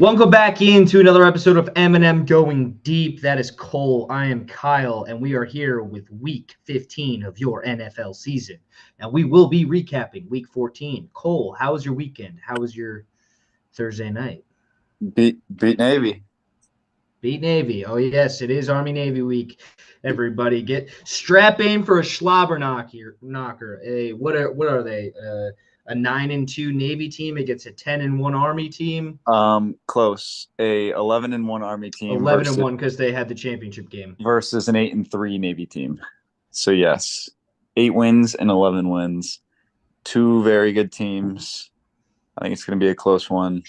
Welcome back into another episode of MnM Going Deep. That is Cole. I am Kyle, and we are here with Week 15 of your NFL season. And we will be recapping Week 14. Cole, how was your weekend? How was your Thursday night? Beat Navy. Beat Navy. Oh, yes, it is Army-Navy week. Everybody strap in for a slobber knocker. Hey, what are they? A 9-2 Navy team against a 10-1 Army team. Close. A 11-1 Army team 11-1 because they had the championship game versus an 8-3 Navy team. So yes, 8 wins and 11 wins. Two very good teams. I think it's going to be a close one.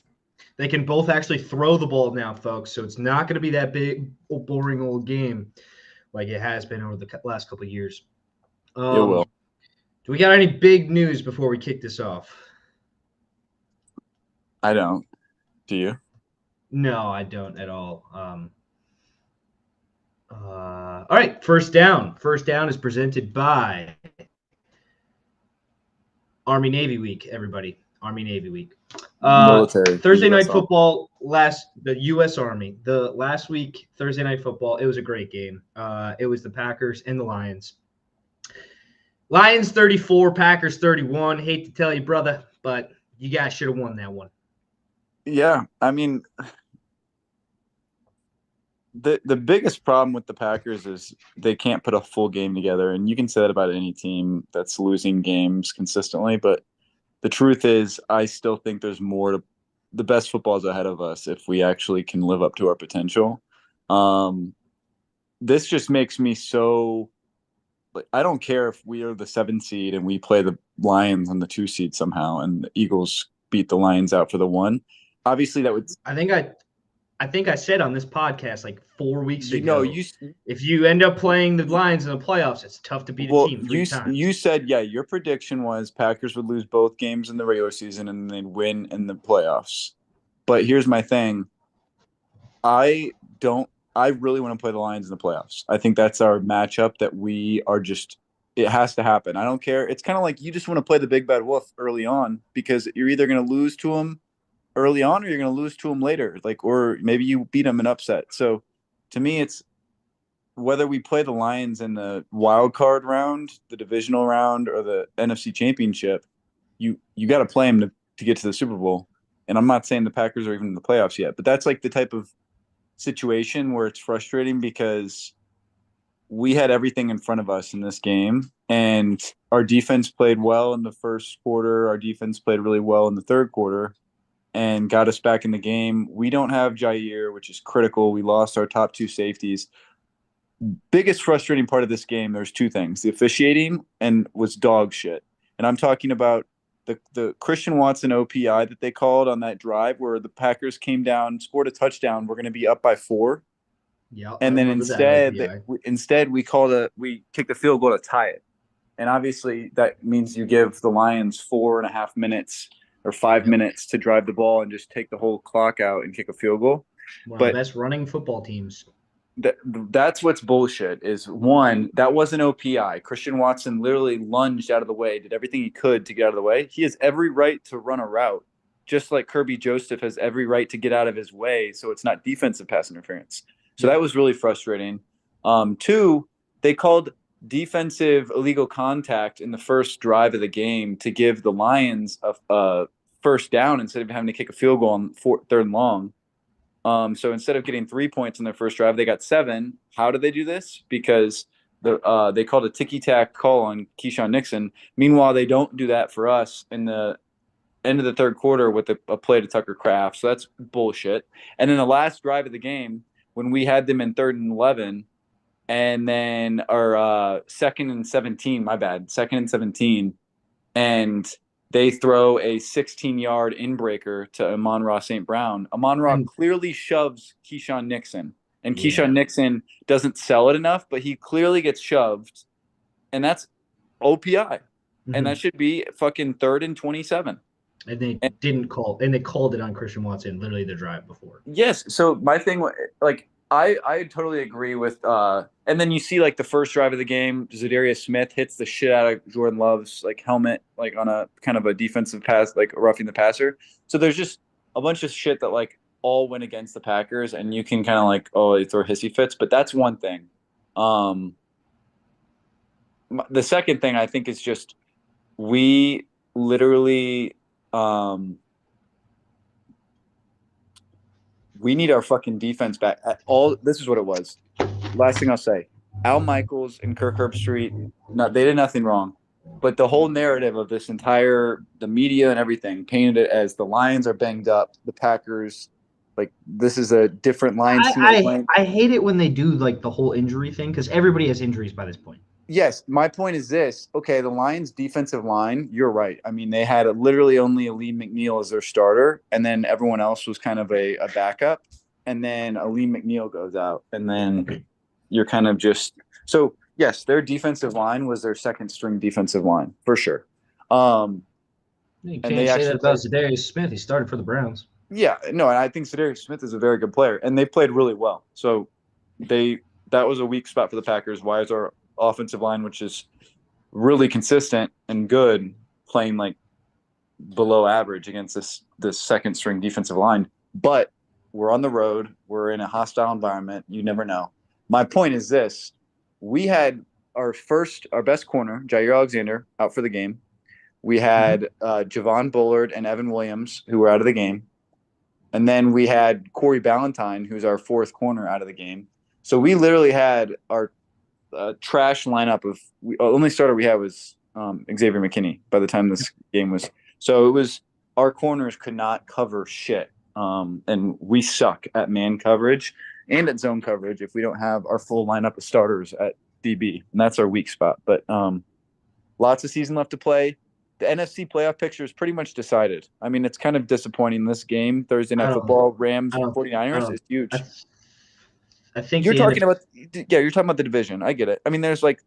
They can both actually throw the ball now, folks. So it's not going to be that big, boring old game like it has been over the last couple of years. It will. Do we got any big news before we kick this off? I don't. Do you? No, I don't at all. All right, first down. First down is presented by Army-Navy Week, everybody. Army-Navy Week. Military. Thursday night football, the U.S. Army. The last week, Thursday night football, it was a great game. It was the Packers and the Lions. Lions 34, Packers 31. Hate to tell you, brother, but you guys should have won that one. Yeah, I mean, the biggest problem with the Packers is they can't put a full game together, and you can say that about any team that's losing games consistently, but the truth is I still think there's more to the best football is ahead of us if we actually can live up to our potential. This just makes me so I don't care if we are the 7th seed and we play the Lions on the 2 seed somehow and the Eagles beat the Lions out for the 1. Obviously that would I think I said on this podcast like 4 weeks ago. You if you end up playing the Lions in the playoffs, it's tough to beat a team 3 times. You said, your prediction was Packers would lose both games in the regular season and they'd win in the playoffs. But here's my thing. I really want to play the Lions in the playoffs. I think that's our matchup that it has to happen. I don't care. It's kind of like you just want to play the big bad wolf early on because you're either going to lose to them early on or you're going to lose to them later, or maybe you beat them in upset. So to me, it's whether we play the Lions in the wild card round, the divisional round, or the NFC Championship, you got to play them to get to the Super Bowl. And I'm not saying the Packers are even in the playoffs yet, but that's like the type of situation where it's frustrating because we had everything in front of us in this game, and our defense played well in the first quarter. Our defense played really well in the third quarter and got us back in the game. We don't have Jair, which is critical. We lost our top 2 safeties. Biggest frustrating part of this game, there's 2 things. The officiating was dog shit. And I'm talking about the Christian Watson OPI that they called on that drive where the Packers came down, scored a touchdown. We're going to be up by 4. Yeah. And then instead we kicked the field goal to tie it. And obviously that means you give the Lions 4.5 minutes or 5 minutes to drive the ball and just take the whole clock out and kick a field goal. One of the best running football teams. That's what's bullshit is, one, that wasn't OPI. Christian Watson literally lunged out of the way, did everything he could to get out of the way. He has every right to run a route, just like Kirby Joseph has every right to get out of his way so it's not defensive pass interference. So that was really frustrating. 2, they called defensive illegal contact in the first drive of the game to give the Lions a first down instead of having to kick a field goal on 3rd and long. So instead of getting 3 points in their first drive, they got 7. How did they do this? Because they called a ticky-tack call on Keyshawn Nixon. Meanwhile, they don't do that for us in the end of the third quarter with a play to Tucker Kraft. So that's bullshit. And then the last drive of the game, when we had them in 3rd and 11, and then our 2nd and 17, my bad, 2nd and 17, and they throw a 16-yard inbreaker to Amon-Ra St. Brown. Amon-Ra clearly shoves Keyshawn Nixon, and Keyshawn Nixon doesn't sell it enough, but he clearly gets shoved, and that's OPI. And that should be fucking 3rd and 27. And they didn't call, and they called it on Christian Watson literally the drive before. Yes, so my thing, like, I totally agree with and then you see like the first drive of the game, Zadarius Smith hits the shit out of Jordan Love's like helmet, like on a kind of a defensive pass, like roughing the passer. So there's just a bunch of shit that like all went against the Packers, and you can kind of like, oh, they throw hissy fits, but that's one thing. Um, the second thing I think is just we literally we need our fucking defense back. All this is what it was. Last thing I'll say: Al Michaels and Kirk Herbstreit, they did nothing wrong, but the whole narrative of this entire the media and everything painted it as the Lions are banged up, the Packers, like this is a different Lions team playing. I hate it when they do like the whole injury thing because everybody has injuries by this point. Yes, my point is this. Okay, the Lions' defensive line, you're right. I mean, they had literally only Aleem McNeil as their starter, and then everyone else was kind of a backup. And then Aleem McNeil goes out, and then you're kind of just so yes, their defensive line was their second string defensive line for sure. You And can't they say that actually about played, Zadarius Smith. He started for the Browns. yeah, no, and I think Zadarius Smith is a very good player, and they played really well. So that was a weak spot for the Packers. Why is our offensive line, which is really consistent and good, playing like below average against this second string defensive line? But we're on the road. We're in a hostile environment. You never know. My point is this: we had our best corner, Jair Alexander, out for the game. We had Javon Bullard and Evan Williams, who were out of the game. And then we had Corey Ballantyne, who's our fourth corner, out of the game. So we literally had our trash lineup of only starter we had was Xavier McKinney by the time this game was. So it was our corners could not cover shit. And we suck at man coverage and at zone coverage if we don't have our full lineup of starters at DB. And that's our weak spot. But lots of season left to play. The NFC playoff picture is pretty much decided. I mean, it's kind of disappointing. This game, Thursday Night Football, Rams, 49ers, is huge. I think you're talking about the division. I get it. I mean, there's like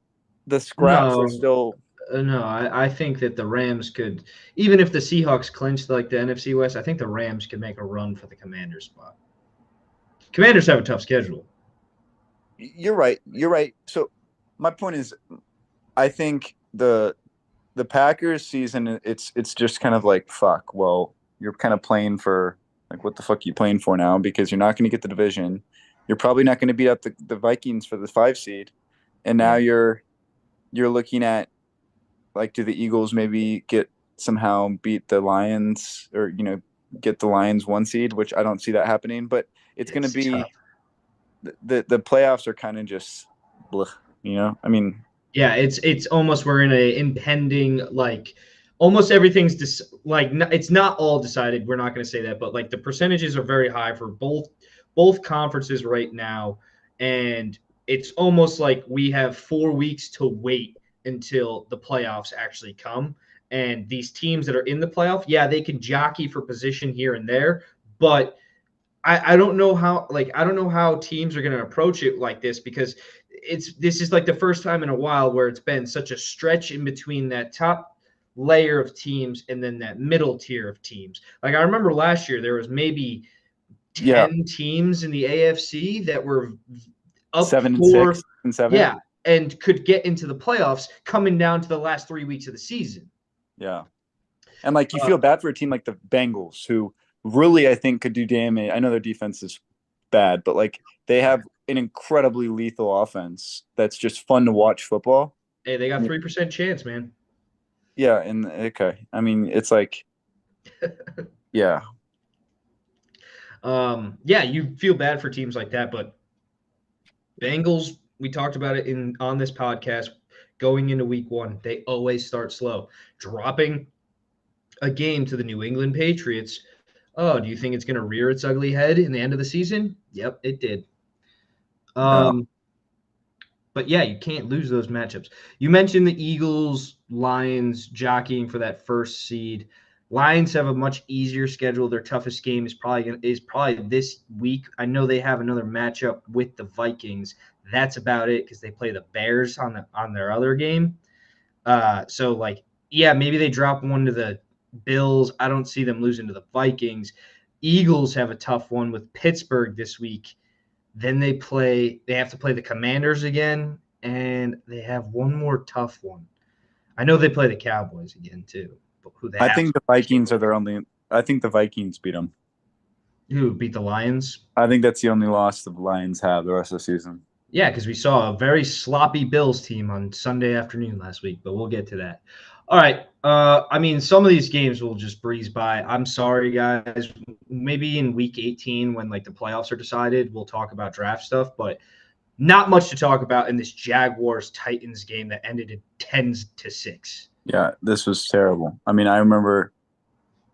the scraps are still. No, I think that the Rams could, even if the Seahawks clinched like the NFC West, I think the Rams could make a run for the Commanders spot. Commanders have a tough schedule. You're right. So my point is, I think the Packers season, it's just kind of like, fuck, well, you're kind of playing for, like, what the fuck are you playing for now? Because you're not going to get the division. You're probably not going to beat up the Vikings for the 5 seed. And now you're looking at, like, do the Eagles maybe somehow beat the Lions or, get the Lions 1 seed, which I don't see that happening. But it's going to be the playoffs are kind of just, blech, I mean. Yeah, it's almost we're in a impending, like, almost everything's it's not all decided. We're not going to say that, but like the percentages are very high for both conferences right now, and it's almost like we have 4 weeks to wait until the playoffs actually come. And these teams that are in the playoff, yeah, they can jockey for position here and there, but I don't know how teams are going to approach it like this because this is like the first time in a while where it's been such a stretch in between that top layer of teams and then that middle tier of teams. Like I remember last year there was maybe 10 teams in the AFC that were up 7 and 6 and 7. Yeah, and could get into the playoffs coming down to the last 3 weeks of the season. Yeah. And like you feel bad for a team like the Bengals who really, I think, could do damage. I know their defense is bad, but like they have an incredibly lethal offense that's just fun to watch football. Hey, they got 3% chance, man. Yeah, and okay. I mean, it's like, yeah. Yeah, you feel bad for teams like that, but Bengals, we talked about it on this podcast, going into week 1, they always start slow. Dropping a game to the New England Patriots. Oh, do you think it's going to rear its ugly head in the end of the season? Yep, it did. But yeah, you can't lose those matchups. You mentioned the Eagles, Lions jockeying for that first seed. Lions have a much easier schedule. Their toughest game is probably this week. I know they have another matchup with the Vikings. That's about it because they play the Bears on their other game. So like, yeah, maybe they drop one to the Bills. I don't see them losing to the Vikings. Eagles have a tough one with Pittsburgh this week. Then they have to play the Commanders again, and they have one more tough one. I know they play the Cowboys again too. But I think the Vikings are their only. I think the Vikings beat them. Who beat the Lions? I think that's the only loss the Lions have the rest of the season. Yeah, because we saw a very sloppy Bills team on Sunday afternoon last week, but we'll get to that. All right. I mean, some of these games will just breeze by. I'm sorry, guys. Maybe in week 18, when like the playoffs are decided, we'll talk about draft stuff, but not much to talk about in this Jaguars Titans game that ended in 10-6. Yeah, this was terrible. I mean, I remember,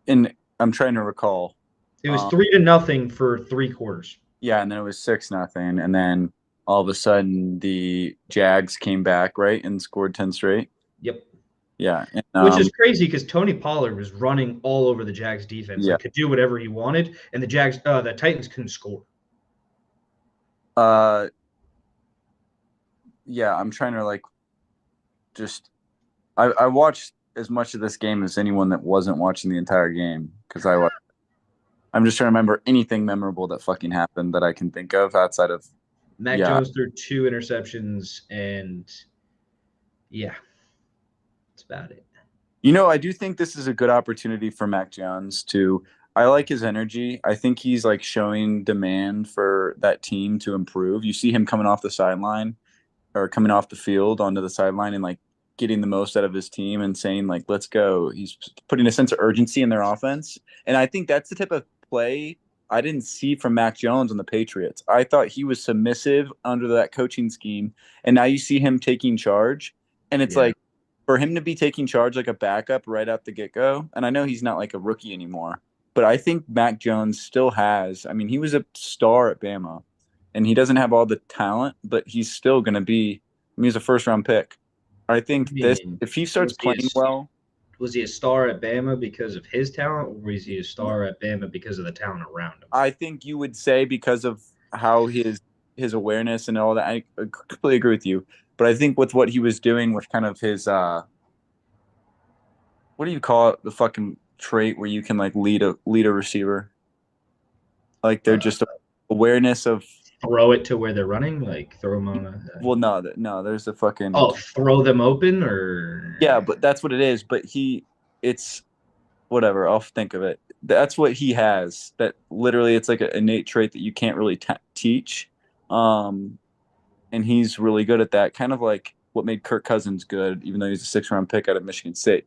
and I'm trying to recall. It was 3-0 for 3 quarters. Yeah, and then it was 6-0, and then all of a sudden the Jags came back, right, and scored 10 straight. Yep. Yeah, and, Which is crazy because Tony Pollard was running all over the Jags defense, yeah. like could do whatever he wanted, and the Titans couldn't score. Yeah, I'm trying to like just I watched as much of this game as anyone that wasn't watching the entire game because I'm just trying to remember anything memorable that fucking happened that I can think of outside of Mac Jones threw 2 interceptions, and yeah, that's about it. You know, I do think this is a good opportunity for Mac Jones to. I like his energy. I think he's like showing demand for that team to improve. You see him coming off the sideline or coming off the field onto the sideline and like getting the most out of his team and saying like, "Let's go." He's putting a sense of urgency in their offense, and I think that's the type of play I didn't see from Mac Jones on the Patriots. I thought he was submissive under that coaching scheme, and now you see him taking charge, and it's like for him to be taking charge like a backup right out the get-go, and I know he's not like a rookie anymore, but I think Mac Jones still has. I mean, he was a star at Bama, and he doesn't have all the talent, but he's still going to be. I mean, he's a first-round pick. I think if he starts playing well. Was he a star at Bama because of his talent, or was he a star at Bama because of the talent around him? I think you would say because of how his awareness and all that. I completely agree with you. But I think with what he was doing with kind of his what do you call it? The fucking trait where you can like lead a receiver. Like they're just awareness of throw it to where they're running, like throw them on a. Well, no, there's a fucking. Throw them open or. Yeah, but that's what it is. But it's whatever. I'll think of it. That's what he has. That literally, it's like an innate trait that you can't really teach. And he's really good at that. Kind of like what made Kirk Cousins good, even though he's a 6th-round pick out of Michigan State.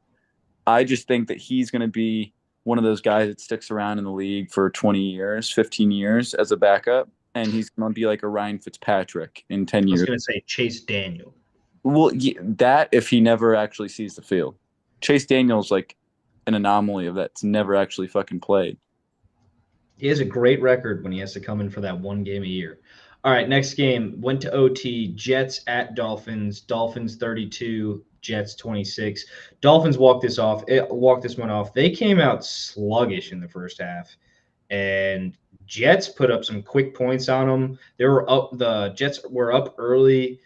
I just think that he's going to be one of those guys that sticks around in the league for 20 years, 15 years as a backup, and he's going to be like a Ryan Fitzpatrick in 10 years. I was going to say Chase Daniel. Well, that if he never actually sees the field. Chase Daniel's like an anomaly of that's never actually fucking played. He has a great record when he has to come in for that one game a year. All right, next game went to OT. Jets at Dolphins. Dolphins 32, Jets 26. Dolphins walked this one off. They came out sluggish in the first half, and Jets put up some quick points on them. The Jets were up early.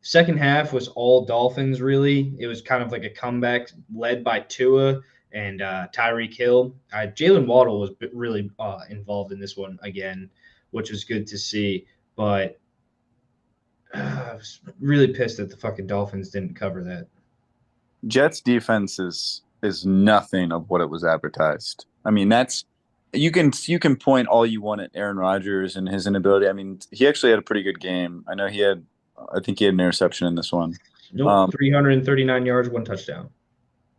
Second half was all Dolphins, really. It was kind of like a comeback led by Tua and Tyreek Hill. Jalen Waddle was really involved in this one again, which was good to see. But I was really pissed that the fucking Dolphins didn't cover that. Jets defense is nothing of what it was advertised. I mean, that's you can point all you want at Aaron Rodgers and his inability. I mean, he actually had a pretty good game. I think he had an interception in this one. Nope, 339 yards, 1 touchdown.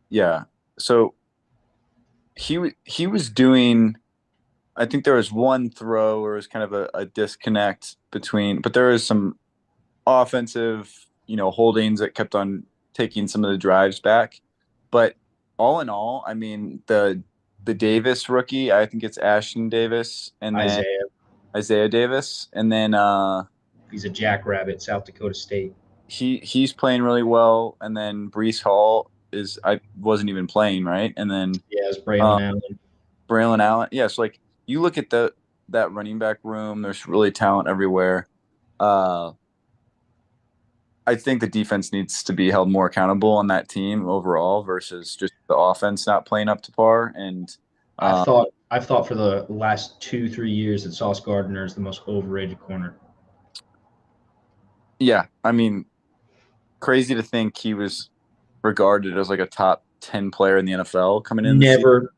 Yeah. So he was doing. I think there was one throw where it was kind of a disconnect between, but there was some offensive, holdings that kept on taking some of the drives back. But all in all, I mean, the Davis rookie, I think it's Ashton Davis, and then Isaiah Davis, and then he's a jackrabbit, South Dakota State. He's playing really well, and then Breece Hall I wasn't even playing, right? And then it's Braylon Allen. Braylon Allen, yeah. So like you look at that running back room, there's really talent everywhere. I think the defense needs to be held more accountable on that team overall versus just the offense not playing up to par. And I've thought for the last 2-3 years that Sauce Gardner is the most overrated corner. Yeah, I mean, crazy to think he was regarded as like a top 10 player in the NFL coming in. Never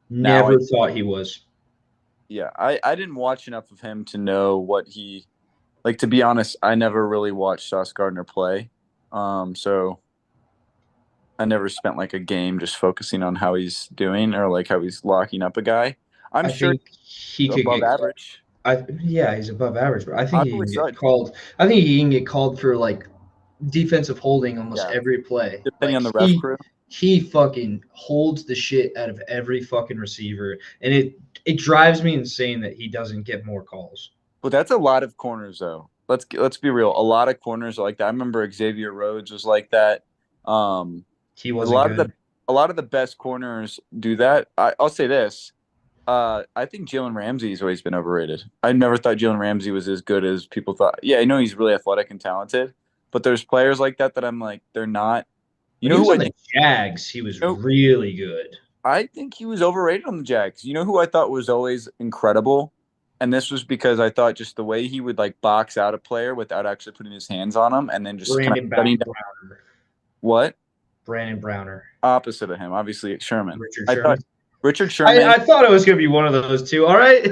thought he was. Yeah, I didn't watch enough of him to know what he like. To be honest, I never really watched Sauce Gardner play. So I never spent like a game just focusing on how he's doing or like how he's locking up a guy. I'm I sure think he he's could above get. average. Yeah, he's above average, but I think I he can always get thought, called. I think he can get called for like defensive holding almost yeah, every play. depending Like on the ref crew. he fucking holds the shit out of every fucking receiver, and it drives me insane that he doesn't get more calls. But that's a lot of corners, though. Let's be real. A lot of corners are like that. I remember Xavier Rhodes was like that. Um, He a wasn't lot of good. the best corners do that. I'll say this. I think Jalen Ramsey's always been overrated. I never thought Jalen Ramsey was as good as people thought. Yeah, I know he's really athletic and talented, but there's players like that that I'm like, they're not. You When know he was who on I the think? Jags, he was You know, really good. I think he was overrated on the Jags. You know who I thought was always incredible? And this was because I thought just the way he would like box out a player without actually putting his hands on him and then just kind of Brandon shutting down Browner. what? Brandon Browner. Opposite of him, obviously Sherman. Richard I thought Sherman. Richard Sherman, I thought it was going to be one of those two. All right.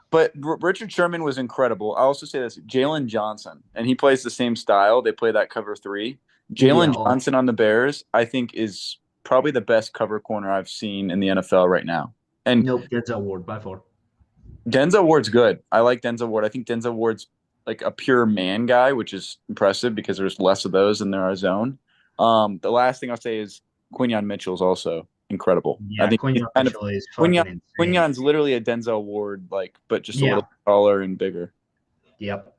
but Richard Sherman was incredible. I also say this, Jalen Johnson, and he plays the same style. They play that cover three. Yeah. Jalen Johnson on the Bears, I think, is probably the best cover corner I've seen in the NFL right now. And Nope. Denzel Ward by far. Denzel Ward's good. I like Denzel Ward. I think Denzel Ward's like a pure man guy, which is impressive because there's less of those than there are zone. The last thing I'll say is Quinyon Mitchell's also incredible. I Yeah. think he's Quinyon kind of Mitchell is Quinyon. fucking insane. Quinyon's literally a Denzel Ward, like, but just a Yeah. little taller and bigger. Yep.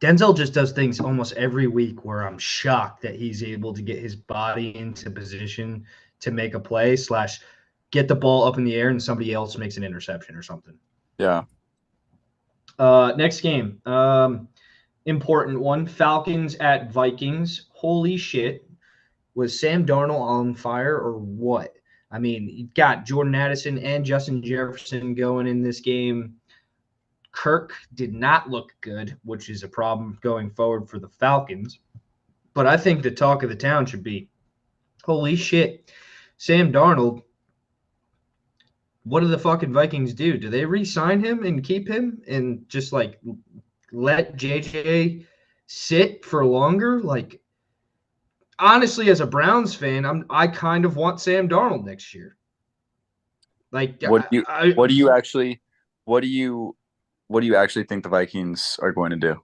Denzel just does things almost every week where I'm shocked that he's able to get his body into position to make a play slash get the ball up in the air and somebody else makes an interception or something. Yeah. Next game. Important one. Falcons at Vikings. Holy shit. Was Sam Darnold on fire or what? I mean, you got Jordan Addison and Justin Jefferson going in this game. Kirk did not look good, which is a problem going forward for the Falcons. But I think the talk of the town should be, holy shit, Sam Darnold. What do the fucking Vikings do? Do they re-sign him and keep him and just like let JJ sit for longer? Like, honestly, as a Browns fan, I kind of want Sam Darnold next year. Like, What do you what do you actually what do you what do you actually think the Vikings are going to do?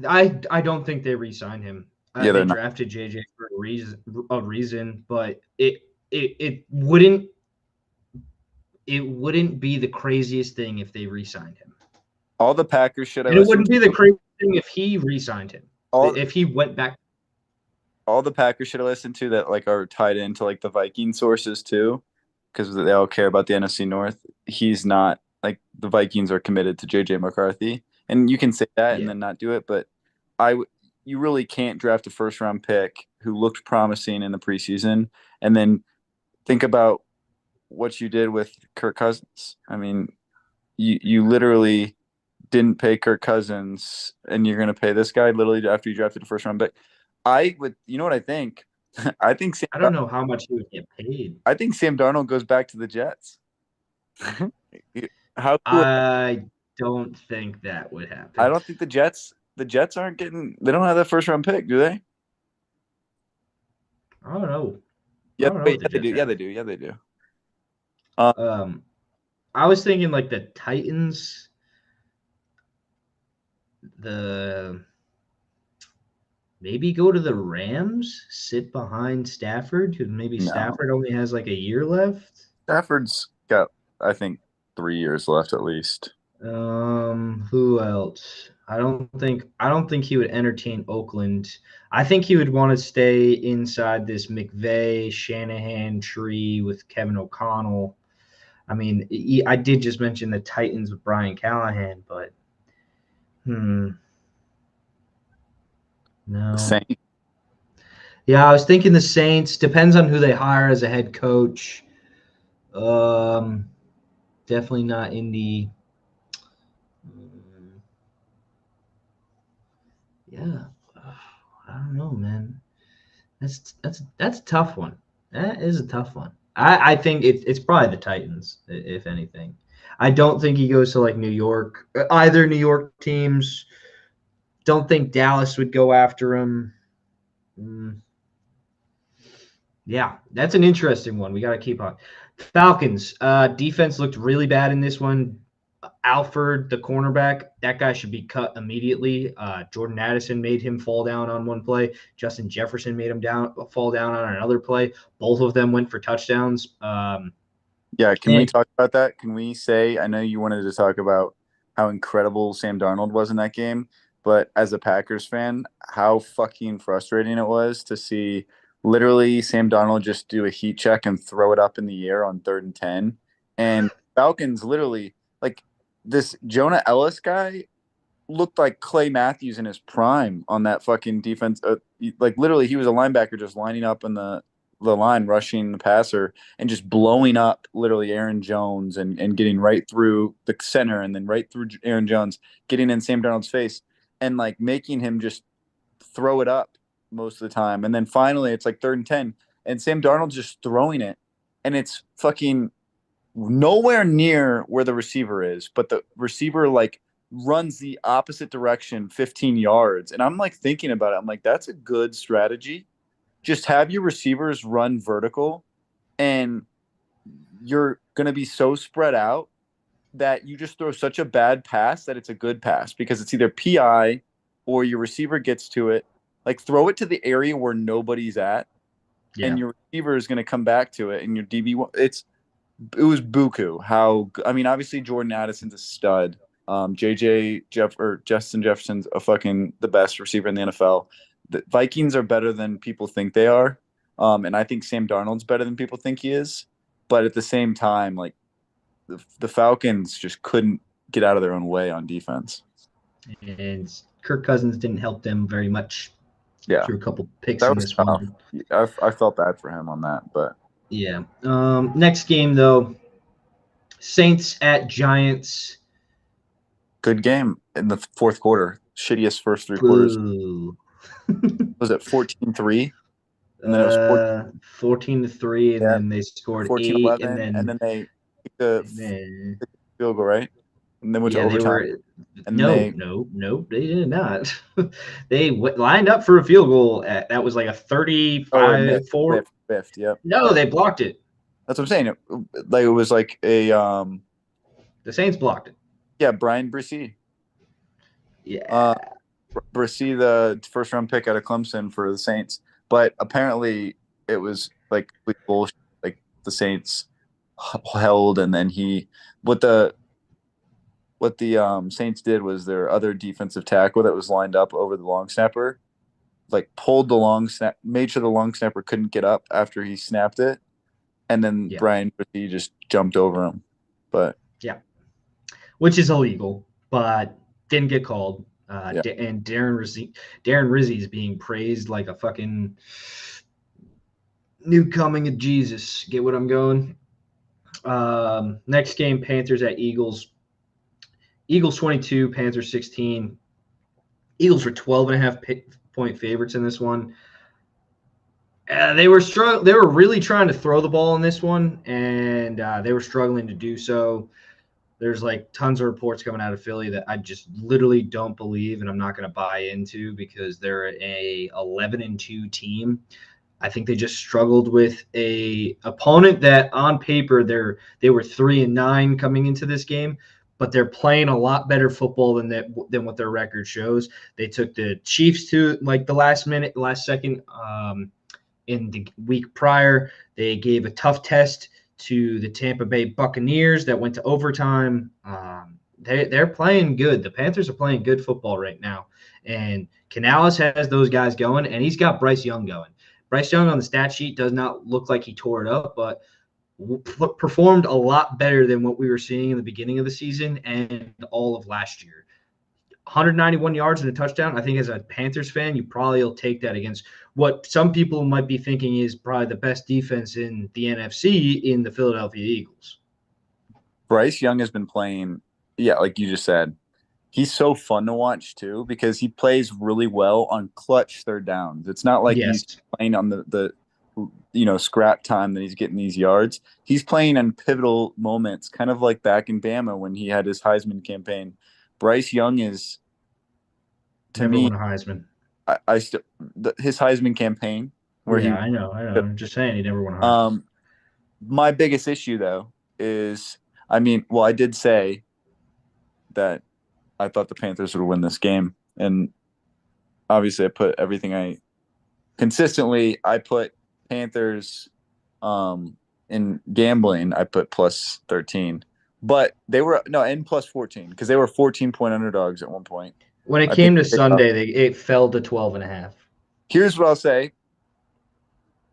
I don't think they re-sign him. Yeah, They they're not. drafted JJ for a reason, but it wouldn't be the craziest thing if they re-signed him, All the Packers shit I and it listened wouldn't be the to, craziest thing if he re-signed him, all if he went back. all the Packers should have listened to that like are tied into like the Viking sources too, because they all care about the NFC North. He's not like the Vikings are committed to JJ McCarthy, and you can say that and Yeah, then not do it, but you really can't draft a first round pick who looked promising in the preseason and then think about what you did with Kirk Cousins. I mean, you literally didn't pay Kirk Cousins, and you're going to pay this guy literally after you drafted a first round pick. I would, you know what I think? I think I don't know how much he would get paid. I think Sam Darnold goes back to the Jets. How cool? I don't think that would I happen. don't think the Jets aren't getting. They don't have that first round pick, do they? I don't know. I Yeah, don't know wait, what the yeah, they do. Jets Yeah, have. they do. Yeah, they do. Um, I was thinking like the Titans, the maybe go to the Rams, sit behind Stafford, because maybe no, Stafford only has like a year left. Stafford's got, I think, 3 years left at least. Who else? I don't think he would entertain Oakland. I think he would want to stay inside this McVay Shanahan tree with Kevin O'Connell. I mean, I did just mention the Titans with Brian Callahan, but no. Same. Yeah, I was thinking the Saints. Depends on who they hire as a head coach. Um, Definitely not Indy. Mm, yeah, I don't know, man. That's a tough one. That is a tough one. I think it's probably the Titans, if anything. I don't think he goes to like New York, either New York teams. Don't think Dallas would go after him. Mm, yeah, that's an interesting one. We got to keep on. Falcons defense looked really bad in this one. Alford, the cornerback, that guy should be cut immediately. Jordan Addison made him fall down on one play. Justin Jefferson made him fall down on another play. Both of them went for touchdowns. Yeah, can we And talk about that? Can we say, I know you wanted to talk about how incredible Sam Darnold was in that game, but as a Packers fan, how fucking frustrating it was to see literally Sam Darnold just do a heat check and throw it up in the air on 3rd and 10. And Falcons literally, like this Jonah Ellis guy looked like Clay Matthews in his prime on that fucking defense. Like literally, he was a linebacker just lining up in the line, rushing the passer, and just blowing up literally Aaron Jones and getting right through the center and then right through Aaron Jones, getting in Sam Darnold's face and like making him just throw it up most of the time. And then finally, it's like 3rd and 10, and Sam Darnold's just throwing it, and it's fucking nowhere near where the receiver is, but the receiver like runs the opposite direction 15 yards. And I'm like thinking about it. I'm like, that's a good strategy. Just have your receivers run vertical, and you're going to be so spread out that you just throw such a bad pass that it's a good pass because it's either PI or your receiver gets to it. Like throw it to the area where nobody's at, and yeah, your receiver is going to come back to it, and your DB. It was buku. How I mean, obviously Jordan Addison's a stud. Justin Jefferson's a fucking the best receiver in the NFL. The Vikings are better than people think they are, and I think Sam Darnold's better than people think he is. But at the same time, like the Falcons just couldn't get out of their own way on defense. and Kirk Cousins didn't help them very much. Yeah, Threw a couple picks that in was this tough. one. I felt bad for him on that, but Yeah. Next game though, Saints at Giants. good game in the fourth quarter. Shittiest first 3 quarters. Boo. Was it 14-3? And then it was 14-3, and yeah, then they scored 8, 14-11, and then they kicked and then field goal, right? And then went to yeah, they overtime. were And then no, they no, no, they did not. They lined up for a field goal that was like a oh, and missed, 35-4. whiffed. Yep, No, yep. they blocked it. That's what I'm saying. It was like a The Saints blocked it. yeah, Brian Brisee. Yeah. Brisee, the first round pick out of Clemson for the Saints. But apparently it was like bullshit. Like the Saints held, and then what the Saints did was their other defensive tackle that was lined up over the long snapper, like pulled the long snap, made sure the long snapper couldn't get up after he snapped it, and then Yeah. Brian Brisee just jumped over him. But Yeah. Which is illegal, but didn't get called. yeah, And Darren Rizzi is being praised like a fucking new coming of Jesus. Get what I'm going? Next game, Panthers at Eagles. Eagles 22, Panthers 16. Eagles were 12.5 point favorites in this one. They were They were really trying to throw the ball in this one, and they were struggling to do so. There's like tons of reports coming out of Philly that I just literally don't believe, and I'm not going to buy into because they're a 11-2 team. I think they just struggled with a opponent that on paper they were 3-9 coming into this game, but they're playing a lot better football than what their record shows. They took the Chiefs to like the last second in the week prior. They gave a tough test to the Tampa Bay Buccaneers that went to overtime. They're playing good. The Panthers are playing good football right now, and Canales has those guys going, and he's got Bryce Young going. Bryce Young on the stat sheet does not look like he tore it up, but performed a lot better than what we were seeing in the beginning of the season and all of last year. 191 yards and a touchdown. I think as a Panthers fan, you probably will take that against what some people might be thinking is probably the best defense in the NFC in the Philadelphia Eagles. Bryce Young has been playing, yeah, like you just said. He's so fun to watch too because he plays really well on clutch third downs. It's not like he's Yes. playing on the scrap time that he's getting these yards. He's playing in pivotal moments, kind of like back in Bama when he had his Heisman campaign. Bryce Young is, to Never me, won a Heisman. I still his Heisman campaign where Yeah, he. I know. I'm just saying he never won a Heisman. Um, my biggest issue though is, I mean, well, I did say that I thought the Panthers would win this game, and obviously I put everything I put Panthers in gambling, I put plus 13. But they were no, and plus 14 because they were 14-point underdogs at one point. When it I think came to Sunday, it fell to 12.5. here's what I'll say.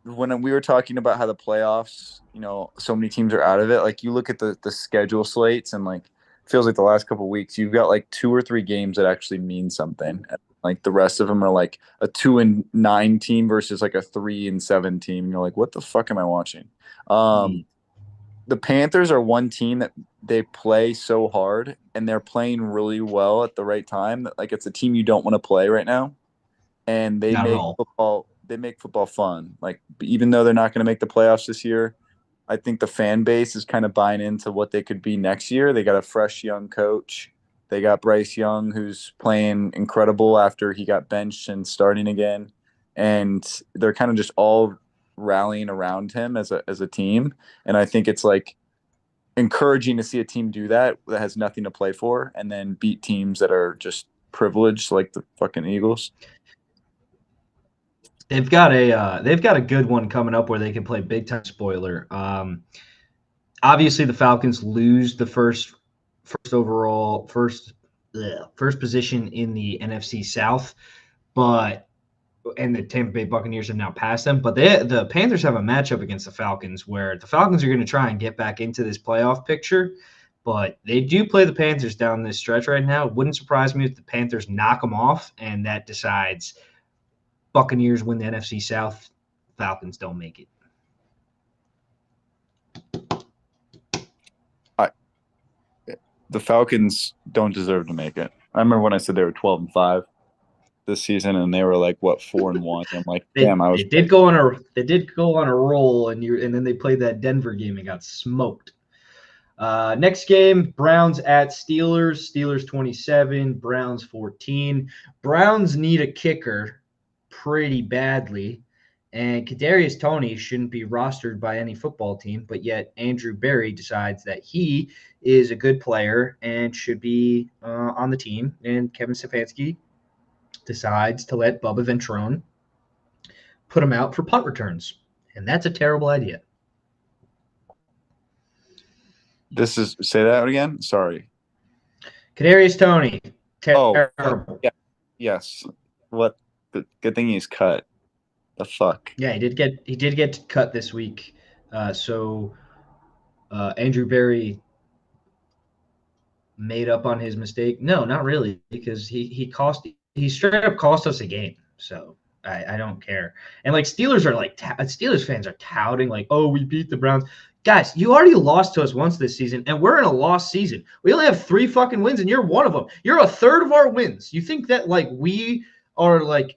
When we were talking about how the playoffs, so many teams are out of it, like you look at the schedule slates and like it feels like the last couple of weeks you've got like 2 or 3 games that actually mean something. Like the rest of them are like a 2-9 team versus like a 3-7 team. And you're like, what the fuck am I watching? The Panthers are one team that they play so hard and they're playing really well at the right time that like it's a team you don't want to play right now. And Not at all. they make football fun. Like even though they're not going to make the playoffs this year, I think the fan base is kind of buying into what they could be next year. They got a fresh young coach. They got Bryce Young who's playing incredible after he got benched and starting again. And they're kind of just all rallying around him as a team. And I think it's like encouraging to see a team do that has nothing to play for and then beat teams that are just privileged like the fucking Eagles. They've got a good one coming up where they can play big time. Spoiler. Obviously, the Falcons lose the first position in the NFC South, and the Tampa Bay Buccaneers have now passed them. But the Panthers have a matchup against the Falcons where the Falcons are going to try and get back into this playoff picture. But they do play the Panthers down this stretch right now. It wouldn't surprise me if the Panthers knock them off, and that decides Buccaneers win the NFC South. Falcons don't make it. The Falcons don't deserve to make it. I remember when I said they were 12-5 this season, and they were like what 4-1. I'm like, damn, I was. They did go on a roll, and then they played that Denver game and got smoked. Next game, Browns at Steelers. Steelers 27, Browns 14. Browns need a kicker pretty badly, and Kadarius Toney shouldn't be rostered by any football team, but yet Andrew Berry decides that he is a good player and should be on the team, and Kevin Stefanski decides to let Bubba Ventrone put him out for punt returns, and that's a terrible idea. Say that again. Sorry. Kadarius Toney, terrible. Oh, yeah. Yes. What? Good thing he's cut. The fuck. Yeah, he did get cut this week. So Andrew Berry made up on his mistake. No, not really, because he straight up cost us a game. So I don't care. And like Steelers fans are touting like, oh, we beat the Browns. Guys, you already lost to us once this season, and we're in a lost season. We only have 3 fucking wins, and you're one of them. You're a third of our wins. You think that like we are like,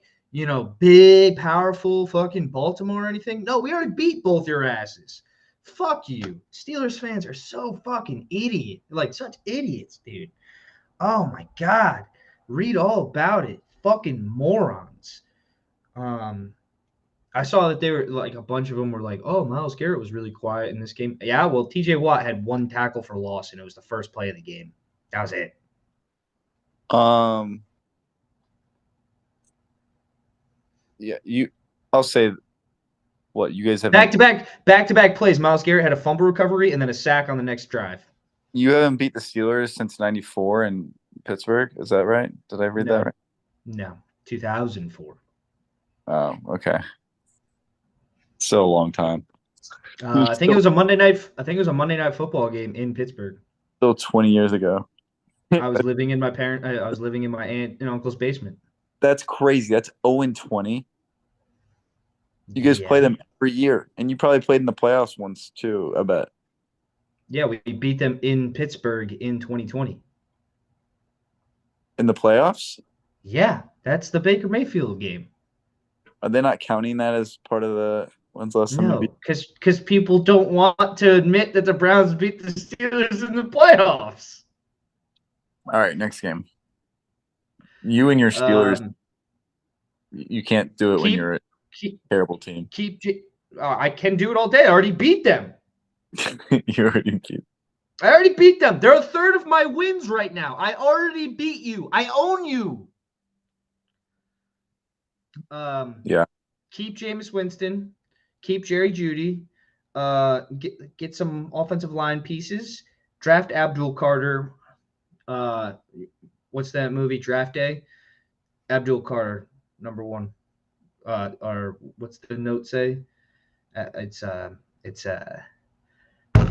big, powerful fucking Baltimore or anything? No, we already beat both your asses. Fuck you. Steelers fans are so fucking idiot. Like such idiots, dude. Oh my God. Read all about it. Fucking morons. I saw that they were like a bunch of them were like, oh, Myles Garrett was really quiet in this game. Yeah, well, TJ Watt had 1 tackle for loss, and it was the first play of the game. That was it. Yeah, I'll say what you guys have back-to-back plays. Myles Garrett had a fumble recovery and then a sack on the next drive. You haven't beat the Steelers since '94 in Pittsburgh. Is that right? Did I read that right? No, 2004. Oh, okay. So a long time. I think it was a Monday night football game in Pittsburgh. Still 20 years ago. I was living in my aunt and uncle's basement. That's crazy. That's 0-20. You guys play them every year, and you probably played in the playoffs once too, I bet. Yeah, we beat them in Pittsburgh in 2020. In the playoffs? Yeah, that's the Baker Mayfield game. Are they not counting that as part of the When's the last time you beat? No, because people don't want to admit that the Browns beat the Steelers in the playoffs. All right, next game. You and your Steelers, you can't do it when you're a terrible team. I can do it all day. I already beat them. You already keep. I already beat them. They're a third of my wins right now. I already beat you. I own you. Yeah. Keep Jameis Winston. Keep Jerry Jeudy. Get some offensive line pieces. Draft Abdul Carter. What's that movie? Draft Day. Abdul Carter, number 1. Or what's the note say?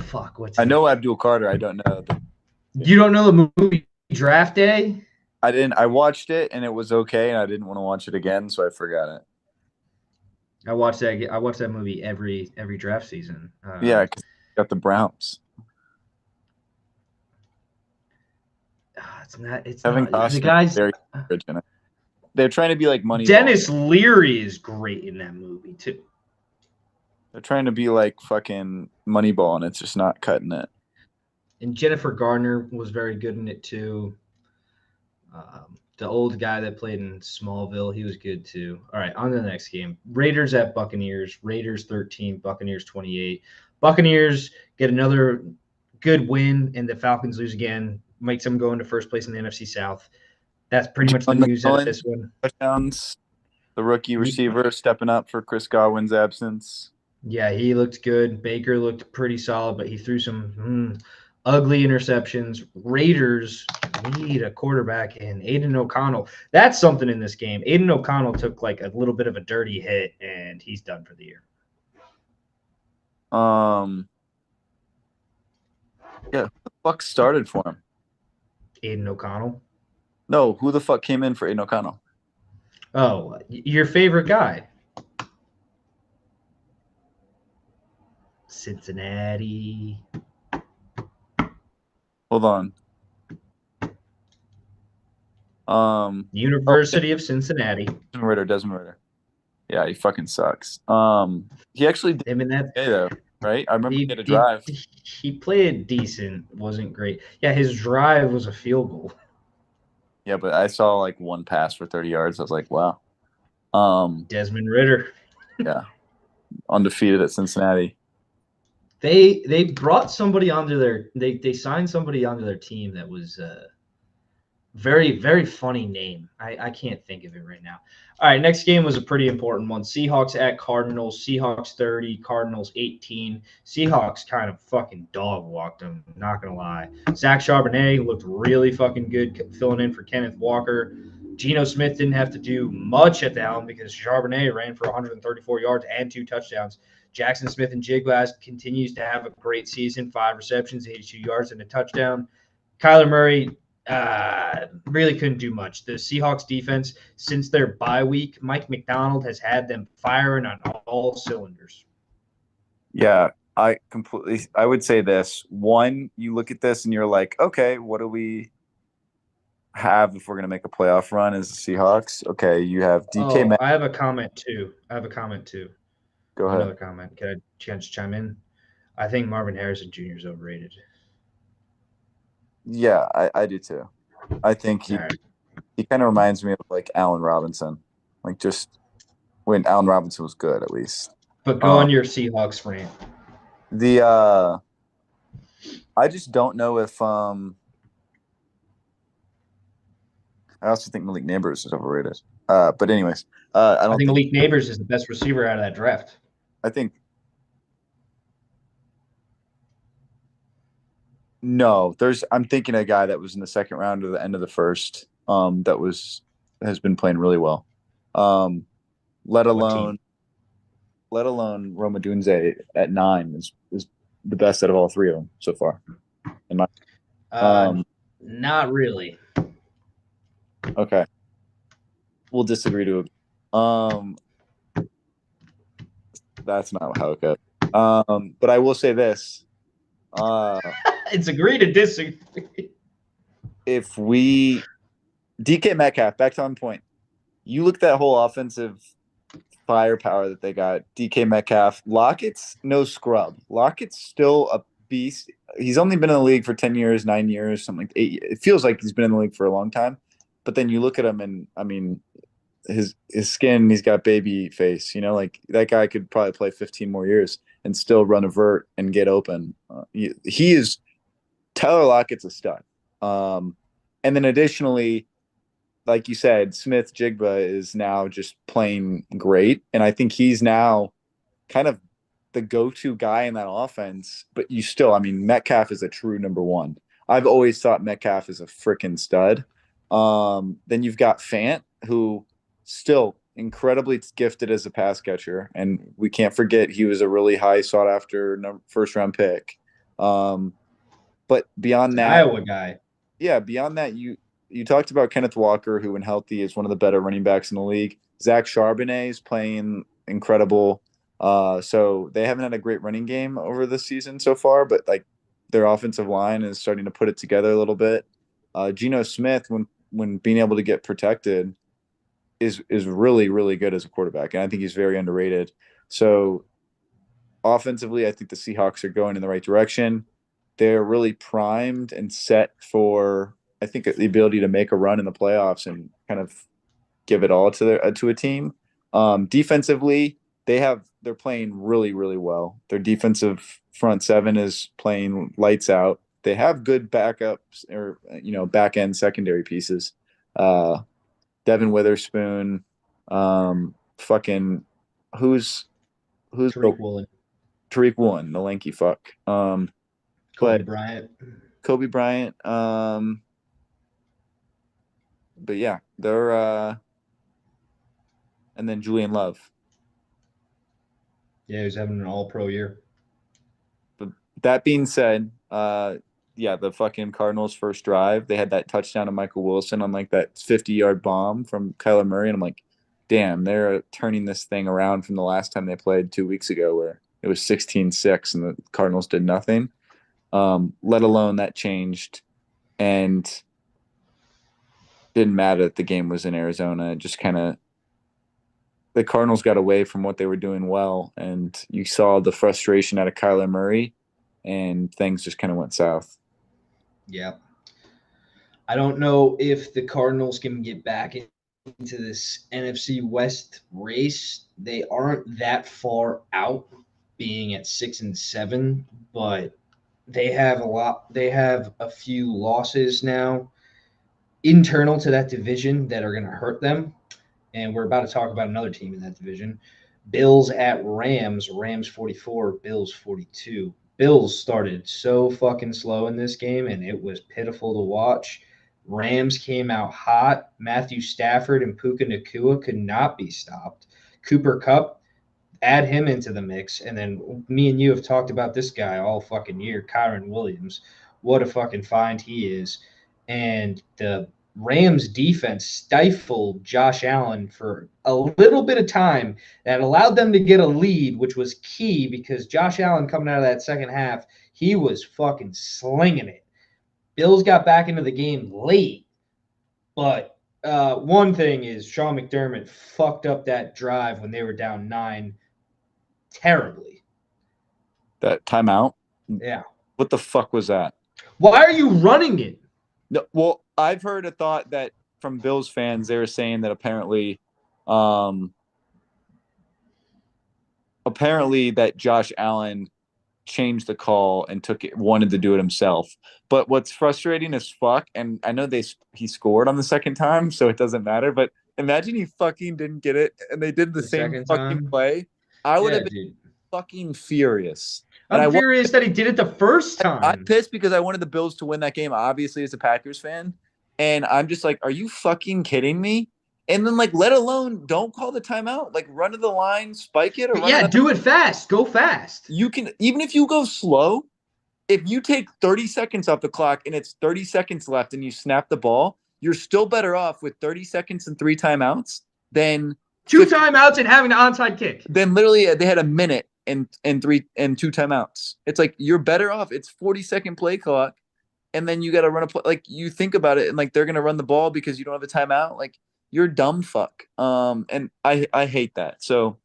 Fuck. What's I know Abdul Carter. I don't know. You don't know the movie Draft Day? I didn't. I watched it and it was okay, and I didn't want to watch it again, so I forgot it. I watch that movie every draft season. Yeah, because got the Browns. It's not. It's Kevin not. Costner The guys. Very original. They're trying to be like Moneyball. Dennis Leary is great in that movie too. They're trying to be like fucking Moneyball, and it's just not cutting it. And Jennifer Garner was very good in it too. The old guy that played in Smallville, he was good too. All right, on to the next game. Raiders at Buccaneers. Raiders 13, Buccaneers 28. Buccaneers get another good win, and the Falcons lose again. Makes them go into first place in the NFC South. That's pretty much the news out of this one. Touchdowns. The rookie receiver stepping up for Chris Godwin's absence. Yeah, he looked good. Baker looked pretty solid, but he threw some ugly interceptions. Raiders need a quarterback in Aiden O'Connell. That's something in this game. Aiden O'Connell took like a little bit of a dirty hit, and he's done for the year. Yeah, who the fuck started for him? Aiden O'Connell? No, who the fuck came in for Aiden O'Connell? Oh, your favorite guy. Cincinnati. Hold on. University of Cincinnati. Desmond Ritter. Yeah, he fucking sucks. He actually did okay, though, right? I remember he had a drive. He played decent, wasn't great. Yeah, his drive was a field goal. Yeah, but I saw like one pass for 30 yards. I was like, wow. Desmond Ritter. Yeah. Undefeated at Cincinnati. They brought somebody onto their they signed somebody onto their team that was very, very funny name. I can't think of it right now. All right, next game was a pretty important one. Seahawks at Cardinals. Seahawks 30, Cardinals 18. Seahawks kind of fucking dog walked them, not going to lie. Zach Charbonnet looked really fucking good filling in for Kenneth Walker. Geno Smith didn't have to do much at the helm because Charbonnet ran for 134 yards and 2 touchdowns. Jackson Smith and Jigba continues to have a great season, 5 receptions, 82 yards, and a touchdown. Kyler Murray really couldn't do much. The Seahawks defense, since their bye week, Mike McDonald has had them firing on all cylinders. Yeah, I would say this. One, you look at this and you're like, okay, what do we have if we're going to make a playoff run as the Seahawks? Okay, you have DK Metcalf. I have a comment too. Go ahead. Another comment. Can I chime in? I think Marvin Harrison Jr. is overrated. Yeah, I do too. I think he kind of reminds me of like Allen Robinson, like just when Allen Robinson was good at least. But go on your Seahawks rant. I just don't know if I also think Malik Neighbors is overrated. But anyways, I think Malik Neighbors is the best receiver out of that draft. I think. No, I'm thinking a guy that was in the second round or the end of the first has been playing really well. Let alone Roma Dunze at 9 is the best out of all 3 of them so far. Not really. Okay. We'll disagree to it. That's not how it goes. But I will say this. It's agree to disagree. If DK Metcalf, back to on point, you look at that whole offensive firepower that they got. DK Metcalf. Lockett's no scrub. Lockett's still a beast. He's only been in the league for 10 years, 9 years, something like 8. It feels like he's been in the league for a long time. But then you look at him and, I mean, his skin, he's got baby face, like that guy could probably play 15 more years and still run a vert and get open. He is Tyler Lockett's a stud. And then additionally, like you said, Smith Jigba is now just playing great. And I think he's now kind of the go-to guy in that offense. But you still, I mean, Metcalf is a true number one. I've always thought Metcalf is a freaking stud. Then you've got Fant, who still incredibly gifted as a pass catcher. And we can't forget he was a really high sought after first round pick. But beyond that, Iowa guy. Yeah, beyond that, you talked about Kenneth Walker, who, when healthy, is one of the better running backs in the league. Zach Charbonnet is playing incredible. So they haven't had a great running game over this season so far, but like their offensive line is starting to put it together a little bit. Geno Smith, when being able to get protected, is really, really good as a quarterback, and I think he's very underrated. So offensively, I think the Seahawks are going in the right direction. They're really primed and set for, I think, the ability to make a run in the playoffs and kind of give it all to a team. Defensively, they're playing really, really well. Their defensive front seven is playing lights out. They have good backups or back end secondary pieces. Devin Witherspoon, fucking who's Tariq Woolen. Tariq Woolen, the lanky fuck. Kobe Bryant. Kobe Bryant. But yeah, they're and then Julian Love. Yeah, he's having an all-pro year. But that being said, yeah, the fucking Cardinals' first drive, they had that touchdown to Michael Wilson on like that 50-yard bomb from Kyler Murray, and I'm like, damn, they're turning this thing around from the last time they played 2 weeks ago, where it was 16-6 and the Cardinals did nothing. Let alone that changed and didn't matter that the game was in Arizona. It just kind of, the Cardinals got away from what they were doing well, and you saw the frustration out of Kyler Murray, and things just kind of went south. Yeah. I don't know if the Cardinals can get back into this NFC West race. They aren't that far out, being at 6-7, but they have a few losses now internal to that division that are going to hurt them. And we're about to talk about another team in that division. Bills at Rams. Rams 44, Bills 42. Bills started so fucking slow in this game, and it was pitiful to watch. Rams came out hot. Matthew Stafford and Puka Nacua could not be stopped. Cooper Kupp, add him into the mix. And then me and you have talked about this guy all fucking year, Kyron Williams. What a fucking find he is. And the Rams defense stifled Josh Allen for a little bit of time that allowed them to get a lead, which was key because Josh Allen coming out of that second half, he was fucking slinging it. Bills got back into the game late, but one thing is Sean McDermott fucked up that drive when they were down 9 terribly. That timeout? Yeah. What the fuck was that? Why are you running it? No, well, I've heard a thought that from Bills fans, they were saying that apparently that Josh Allen changed the call and wanted to do it himself. But what's frustrating as fuck, and I know he scored on the second time, so it doesn't matter, but imagine he fucking didn't get it and they did the same fucking play. I would have been fucking furious. I'm furious that he did it the first time. I'm pissed because I wanted the Bills to win that game, obviously, as a Packers fan. And I'm just like, are you fucking kidding me? And then, like, let alone don't call the timeout. Like, run to the line, spike it. Do it fast. Go fast. You can, even if you go slow, if you take 30 seconds off the clock and it's 30 seconds left and you snap the ball, you're still better off with 30 seconds and 3 timeouts than 2 timeouts and having an onside kick. Then literally they had a minute and 2 timeouts. It's like you're better off. It's 40-second play clock, and then you got to run a play. Like, you think about it, and like they're gonna run the ball because you don't have a timeout. Like, you're a dumb fuck. And I hate that. So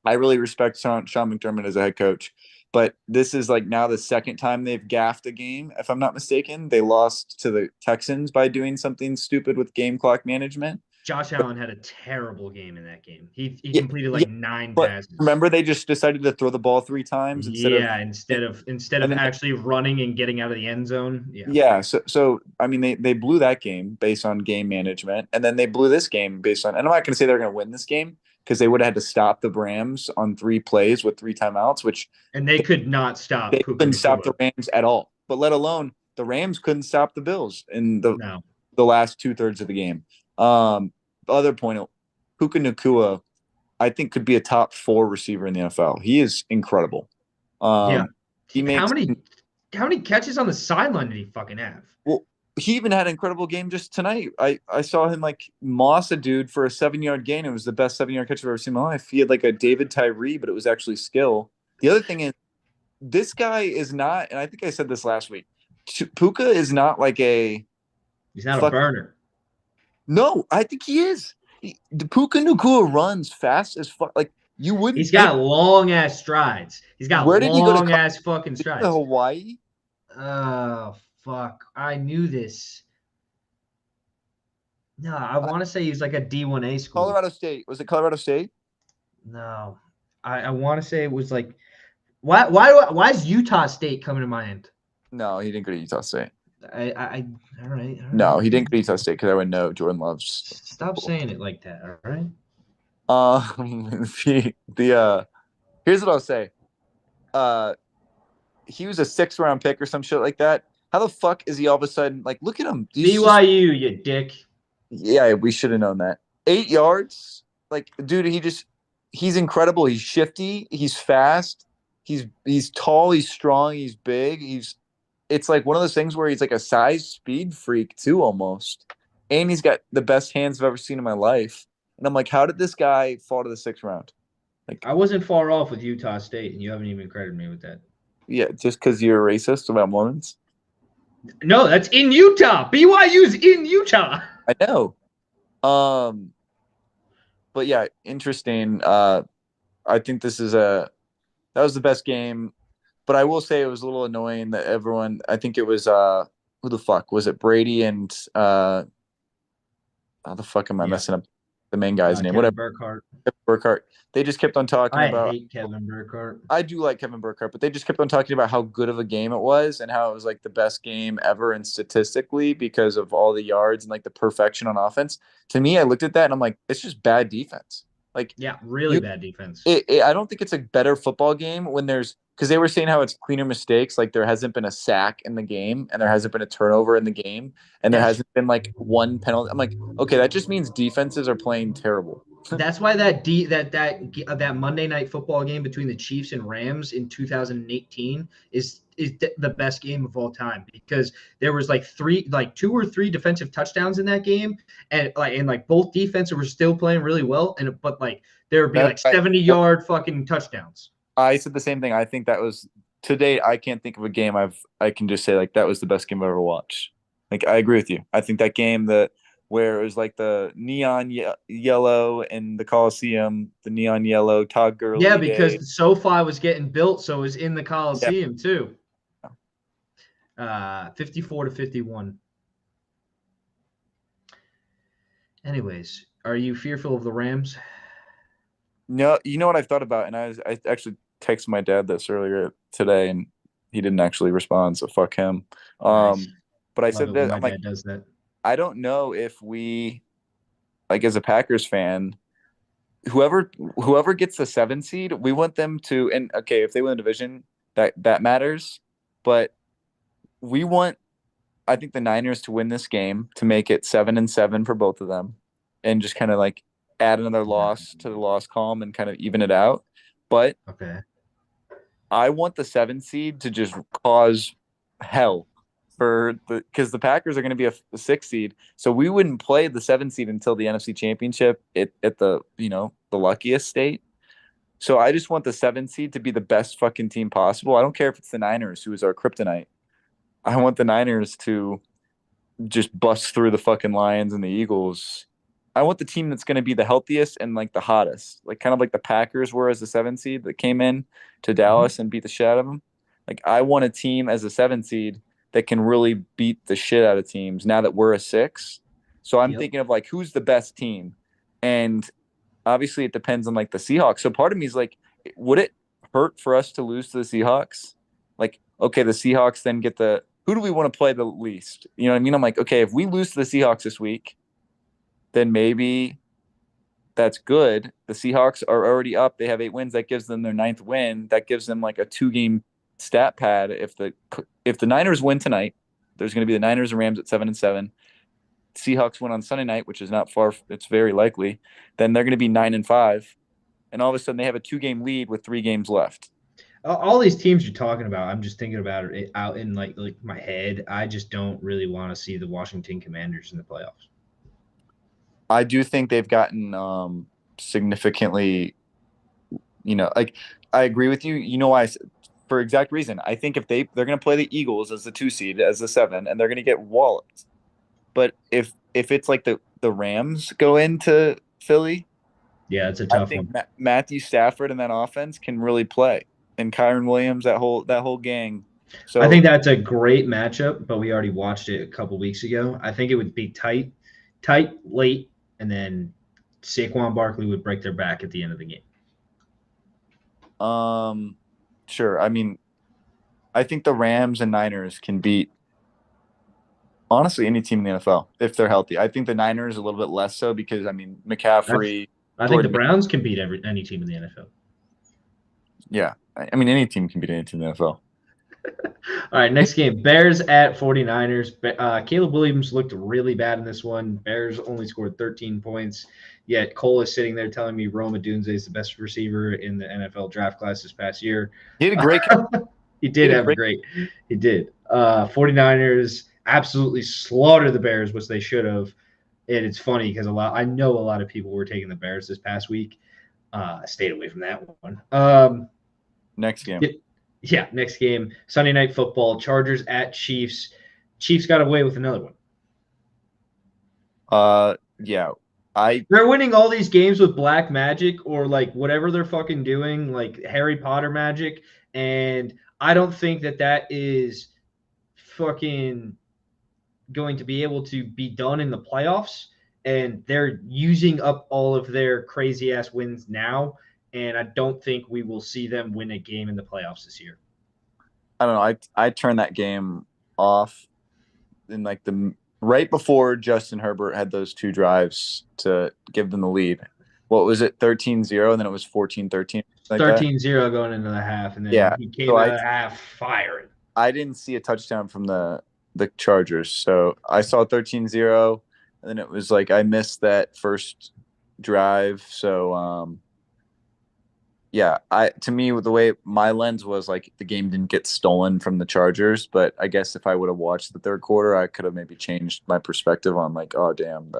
I really respect Sean McDermott as a head coach. But this is like now the second time they've gaffed a game, if I'm not mistaken. They lost to the Texans by doing something stupid with game clock management. Josh But Allen had a terrible game in that game. He yeah, completed yeah. like 9 But passes. remember they just decided to throw the ball 3 times instead of Yeah, instead of and then actually running and getting out of the end zone. Yeah. yeah, so I mean they blew that game based on game management, and then they blew this game based on. And I'm not going to say they're going to win this game because they would have had to stop the Rams on 3 plays with 3 timeouts, which And they could not stop they Puka couldn't stop Nacua. the Rams at all. But let alone the Rams couldn't stop the Bills in No. the last 2/3 of the game. The other point, Puka Nacua, I think could be a top 4 receiver in the NFL. He is incredible. Yeah. He How makes many catches on the sideline did he fucking have? well. He even had an incredible game just tonight. I saw him like moss a dude for a 7 yard gain. It was the best 7 yard catch I've ever seen in my life. He had like a David Tyree, but it was actually skill. The other thing is this guy is not, and I think I said this last week. Puka is not like a He's not a fuck. burner. No, I think he is. The Puka Nacua runs fast as fuck. Like you wouldn't He's think. got long ass strides. He's got Where did he go to long college? ass fucking Did he go to strides. Hawaii? Oh fuck! I knew this. No, I want to say he was like a D1A school. Colorado State. Was it Colorado State? No, I want to say it was like why is Utah State coming to mind? No, he didn't go to Utah State. All right. No, he didn't go to Utah State because I would know Jordan loves. Stop saying it like that. All right. The here's what I'll say. He was a 6th round pick or some shit like that. How the fuck is he all of a sudden like? Look at him. BYU, you dick. Yeah, we should have known that. 8 yards, like dude, he's incredible. He's shifty. He's fast. He's tall. He's strong. He's big. It's like one of those things where he's like a size speed freak too, almost. And he's got the best hands I've ever seen in my life. And I'm like, how did this guy fall to the 6th round? Like, I wasn't far off with Utah State, and you haven't even credited me with that. yeah, just because you're a racist about Mormons. No, that's in Utah. BYU's in Utah. I know. But yeah, interesting. I think that was the best game. But I will say it was a little annoying that everyone. I think it was who the fuck was it? Brady and how the fuck am I messing up the main guy's name? Kevin Whatever. Burkhardt. Burkhardt. They just kept on talking I about. hate Kevin Burkhardt. I do like Kevin Burkhardt, but they just kept on talking about how good of a game it was and how it was like the best game ever and statistically because of all the yards and like the perfection on offense. To me, I looked at that and I'm like, it's just bad defense. Like, Yeah, really bad defense. I don't think it's a better football game when there's because they were saying how it's cleaner mistakes. Like there hasn't been a sack in the game and there hasn't been a turnover in the game and there hasn't been like one penalty. I'm like, okay, that just means defenses are playing terrible. That's why that Monday Night Football game between the Chiefs and Rams in 2018 is the best game of all time because there was like 2 or 3 defensive touchdowns in that game and both defenses were still playing really well but there would be 70-yard fucking touchdowns. I said the same thing. I think that was to date. I can't think of a game I can just say like that was the best game I've ever watched. Like I agree with you. I think that game where it was like the neon yellow in the Coliseum, the neon yellow Todd Gurley. Yeah, because the SoFi was getting built, so it was in the Coliseum too. 54-51. Anyways, are you fearful of the Rams? No, you know what I've thought about, and I actually texted my dad this earlier today, and he didn't actually respond, so fuck him. Nice. But I said that my dad does that. I don't know if we, like as a Packers fan, whoever gets the 7 seed, we want them to. And okay, if they win the division, that matters. But we want, I think, the Niners to win this game to make it 7-7 for both of them, and just kind of like add another loss to the loss column and kind of even it out. But okay, I want the 7 seed to just cause hell. Because the Packers are going to be a 6 seed, so we wouldn't play the 7 seed until the NFC Championship at the the luckiest state. So I just want the 7 seed to be the best fucking team possible. I don't care if it's the Niners, who is our kryptonite. I want the Niners to just bust through the fucking Lions and the Eagles I want the team that's going to be the healthiest and like the hottest, like kind of like the Packers were as a 7 seed that came in to Mhm. Dallas and beat the shit out of them. Like I want a team as a 7 seed that can really beat the shit out of teams now that we're a 6. So I'm Yep. thinking of like who's the best team, and obviously it depends on like the Seahawks. So part of me is like, would it hurt for us to lose to the Seahawks? Like, okay, the Seahawks then get the who do we want to play the least? You know what I mean? I'm like, okay, if we lose to the Seahawks this week, then maybe that's good. The Seahawks are already up. They have 8 wins. That gives them their 9th win. That gives them like a 2 game stat pad. If the Niners win tonight, there's going to be the Niners and Rams at 7-7. Seahawks win on Sunday night, which is not far. It's very likely. Then they're going to be 9-5, and all of a sudden they have a 2 game lead with 3 games left. All these teams you're talking about, I'm just thinking about it out in like my head. I just don't really want to see the Washington Commanders in the playoffs. I do think they've gotten significantly. Like I agree with you. You know why? For exact reason. I think if they're going to play the Eagles as the 2 seed, as the 7, and they're going to get walloped. But if it's like the Rams go into Philly, Yeah, it's a I tough think one. Matthew Stafford and that offense can really play, and Kyron Williams, that whole gang. I think So that's a great matchup, but we already watched it a couple weeks ago. I think it would be tight, late, and then Saquon Barkley would break their back at the end of the game. um, sure. I mean, I think the Rams and Niners can beat honestly any team in the NFL if they're healthy. I think the Niners a little bit less so because I mean That's, McCaffrey, I think the Jordan. Browns can beat any team in the NFL. Yeah, I mean any team can beat any team in the NFL. All right, next game. Bears at 49ers. Caleb Williams looked really bad in this one. Bears only scored 13 points. Yet Cole is sitting there telling me Rome Odunze is the best receiver in the NFL draft class this past year. He had a great. He He did had a have a great. great. He did. 49ers absolutely slaughtered the Bears, which they should have. And it's funny because I know a lot of people were taking the Bears this past week. I stayed away from that one. Next game. Yeah, next game, Sunday Night Football, Chargers at Chiefs. Chiefs got away with another one. Yeah, I They're winning all these games with black magic or like whatever they're fucking doing, like Harry Potter magic. And I don't think that is fucking going to be able to be done in the playoffs. And they're using up all of their crazy ass wins now. And I don't think we will see them win a game in the playoffs this year. I don't know. I turned that game off in like the right before Justin Herbert had those 2 drives to give them the lead. What was it? 13-0, and then it was 14-13 like that. 13-0 going into the half, and then Yeah. he came So out I of the half firing. I didn't see a touchdown from the Chargers. So I saw 13-0, and then it was like I missed that first drive. So yeah, I to me the way my lens was like the game didn't get stolen from the Chargers, but I guess if I would have watched the third quarter, I could have maybe changed my perspective on like, oh damn,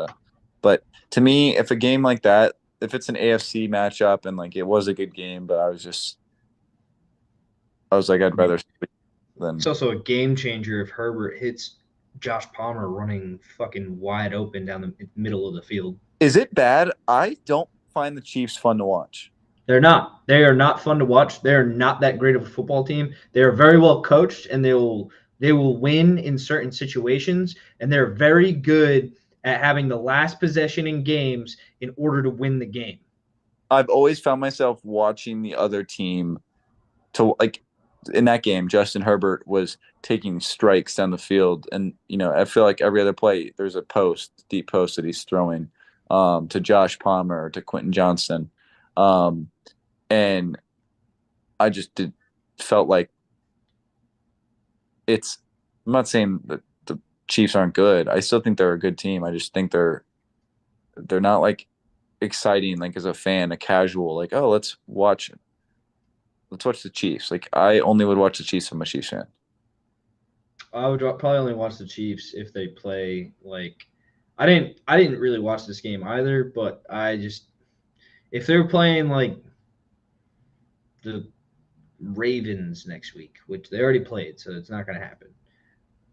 but to me, if a game like that, if it's an AFC matchup and like it was a good game, but I was like I'd rather sleep It's than. also a game changer if Herbert hits Josh Palmer running fucking wide open down the middle of the field. Is it bad? I don't find the Chiefs fun to watch. They're not. They are not fun to watch. They're not that great of a football team. They are very well coached, and they will win in certain situations. And they're very good at having the last possession in games in order to win the game. I've always found myself watching the other team to like in that game, Justin Herbert was taking strikes down the field, and I feel like every other play there's a deep post that he's throwing to Josh Palmer or to Quentin Johnston, and I just felt like it's. I'm not saying that the Chiefs aren't good. I still think they're a good team. I just think they're not like exciting like as a fan, a casual like oh let's watch the Chiefs. Like I only would watch the Chiefs if I'm a Chiefs fan. I would probably only watch the Chiefs if they play like I didn't really watch this game either, but I just if they're playing like the Ravens next week, which they already played, so it's not going to happen.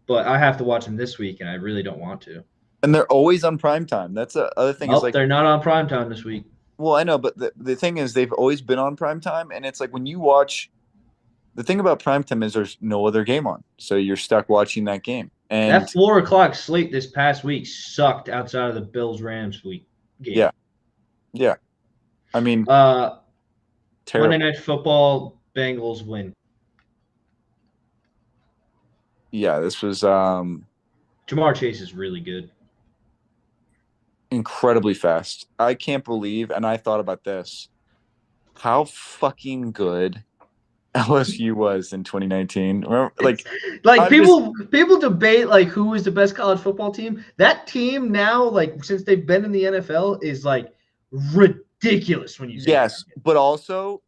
But I have to watch them this week, and I really don't want to. And they're always on prime time. That's the other thing is Nope, like, they're not on primetime this week. well, I know, but the thing is they've always been on prime time, and it's like when you watch the thing about prime time is there's no other game on, so you're stuck watching that game. That And 4 o'clock slate this past week sucked outside of the Bills Rams week game. yeah, yeah, I mean, Uh, Monday terrible. Night Football, Bengals win. Yeah, this was Jamar Chase is really good. incredibly fast. I can't believe, and I thought about this, how fucking good LSU was in 2019. Remember, It's like, like I'm just people debate like who is the best college football team. That team now, like since they've been in the NFL, is like ridiculous when you think about yes, but also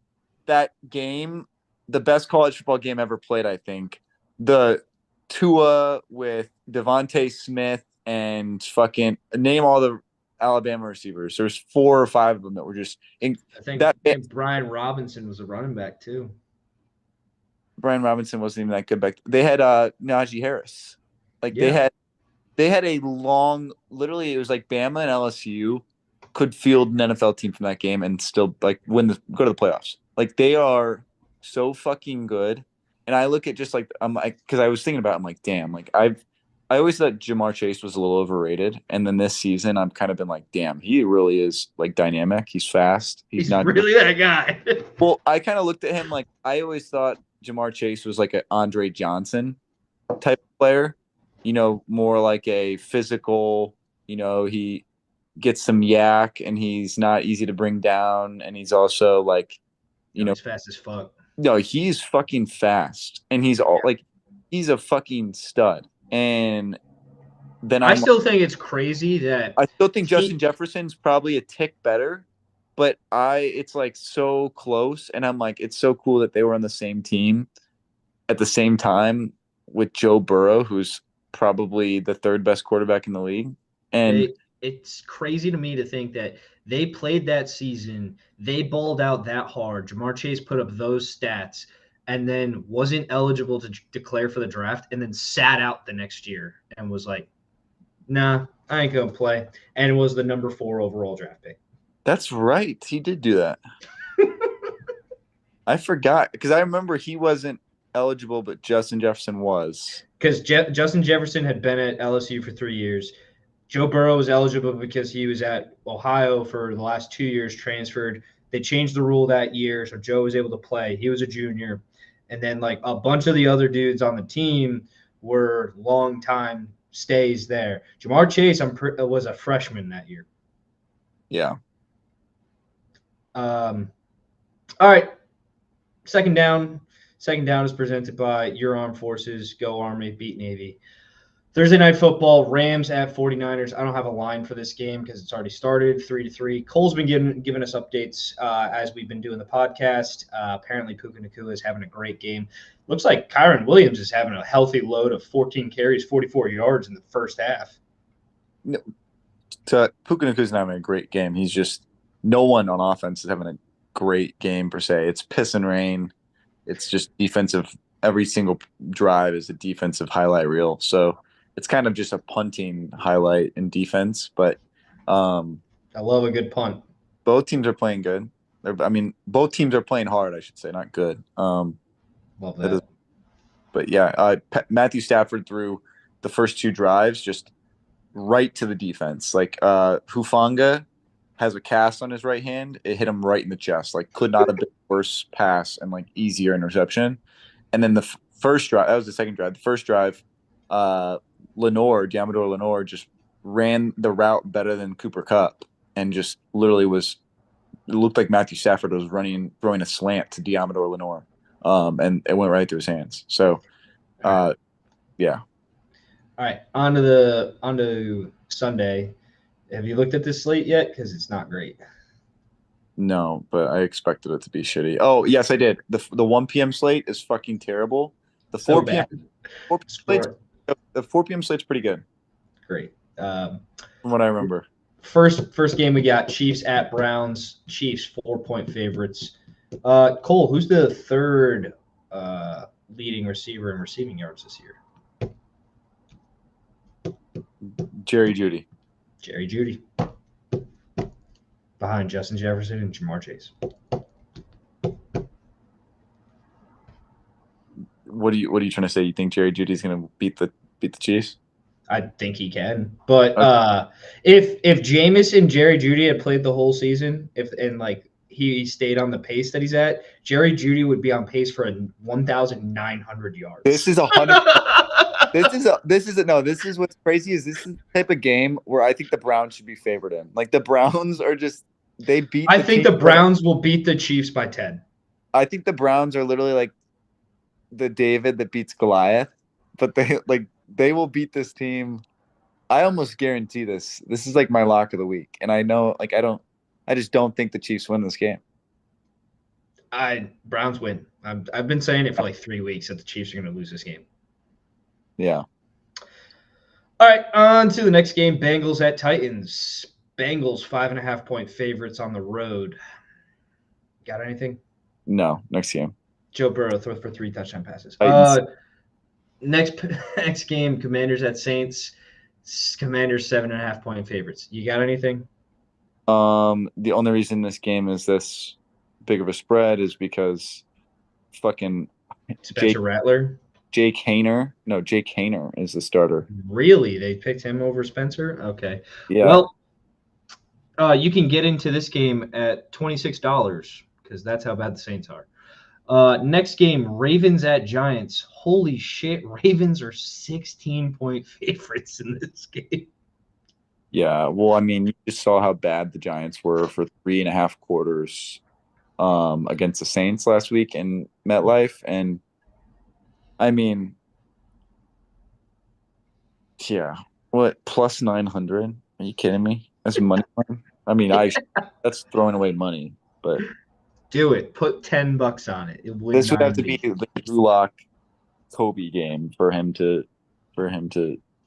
that game, the best college football game ever played, I think. The Tua with Devontae Smith and fucking name all the Alabama receivers. There's 4 or 5 of them that were just in it. I that. think Brian Robinson was a running back too. Brian Robinson wasn't even that good back. They had Najee Harris. Like Yeah, they had a long, literally it was like Bama and LSU could field an NFL team from that game and still like go to the playoffs. Like they are so fucking good. And I look at just like I'm like because I was thinking about it, I'm like damn, like I always thought Jamar Chase was a little overrated, and then this season I've kind of been like damn, he really is like dynamic. He's fast. He's he's not just really that guy. well. I kind of looked at him like I always thought Jamar Chase was like an Andre Johnson type of player, more like a physical, he gets some yak and he's not easy to bring down. And he's also like, you No, know, he's fast as fuck. no, he's fucking fast and he's all like, he's a fucking stud. And then I still think it's crazy that I still think Justin he Jefferson's probably a tick better, but it's like so close. And I'm like, it's so cool that they were on the same team at the same time with Joe Burrow, who's probably the third best quarterback in the league. And it's crazy to me to think that they played that season, they balled out that hard. Jamar Chase put up those stats and then wasn't eligible to declare for the draft and then sat out the next year and was like, nah, I ain't gonna play. And was the number 4 overall draft pick. that's right. He did do that. I forgot because I remember he wasn't eligible, but Justin Jefferson was. Because Justin Jefferson had been at LSU for 3 years. Joe Burrow was eligible because he was at Ohio for the last 2 years, transferred. They changed the rule that year, so Joe was able to play. He was a junior. And then, like, a bunch of the other dudes on the team were long time stays there. Jamar Chase was a freshman that year. Yeah. All right. Second down. Second down is presented by your armed forces. Go Army, beat Navy. Thursday Night Football, Rams at 49ers. I don't have a line for this game because it's already started 3-3. Cole's been giving us updates as we've been doing the podcast. Apparently, Puka Nacua is having a great game. Looks like Kyron Williams is having a healthy load of 14 carries, 44 yards in the first half. No, Puka Nakua's not having a great game. He's just no one on offense is having a great game per se. It's piss and rain. It's just defensive. Every single drive is a defensive highlight reel. So it's kind of just a punting highlight in defense. But I love a good punt. both teams are playing good. Both teams are playing hard, I should say, not good. Love that. But yeah, Matthew Stafford threw the first 2 drives just right to the defense. Like Hufanga has a cast on his right hand. It hit him right in the chest. Like could not have been worse pass and like easier interception. And then the first drive, that was the second drive. The first drive, Diamador Lenore just ran the route better than Cooper Kupp and just literally it looked like Matthew Stafford was throwing a slant to Diamador Lenore. And it went right through his hands. So, yeah. All right, on to Sunday. Have you looked at this slate yet? Because it's not great. No, but I expected it to be shitty. Oh, yes, I did. The 1 p.m. slate is fucking terrible. The 4 p.m. 4 p.m. The 4 p.m. slate's pretty good. Great. From what I remember. First game we got Chiefs at Browns. Chiefs 4-point favorites. Cole, who's the third leading receiver in receiving yards this year? Jerry Judy. Jerry Judy. Behind Justin Jefferson and Jamar Chase. What are you trying to say? You think Jerry Judy's going to beat the Chiefs? I think he can. But Okay. if Jameis and Jerry Judy had played the whole season, he stayed on the pace that he's at, Jerry Judy would be on pace for 1,900 This yards. is 100. This is what's crazy is this is the type of game where I think the Browns should be favored in. Like the Browns are just they beat I the think Chiefs. the Browns will beat the Chiefs by 10. I think the Browns are literally like the David that beats Goliath, but they will beat this team. I almost guarantee this. This is like my lock of the week, and I know I just don't think the Chiefs win this game. Browns win. I've been saying it for like 3 weeks that the Chiefs are going to lose this game. Yeah. All right, on to the next game. Bengals at Titans. Bengals 5.5-point favorites on the road. Got anything? No, next game. Joe Burrow throws for 3 touchdown passes. Titans. Next game, Commanders at Saints. Commanders 7.5-point favorites. You got anything? The only reason this game is this big of a spread is because fucking Spencer Rattler. Jake Haener is the starter. Really? They picked him over Spencer? Okay. Yeah. Well, you can get into this game at $26 because that's how bad the Saints are. Next game, Ravens at Giants. Holy shit, Ravens are 16-point favorites in this game. Yeah, well, I mean, you just saw how bad the Giants were for 3.5 quarters against the Saints last week in MetLife, and I mean, yeah, what plus 900? Are you kidding me? That's money. I mean, that's throwing away money, but do it. Put $10 on it. This would have to be the Drew Lock Kobe game for him to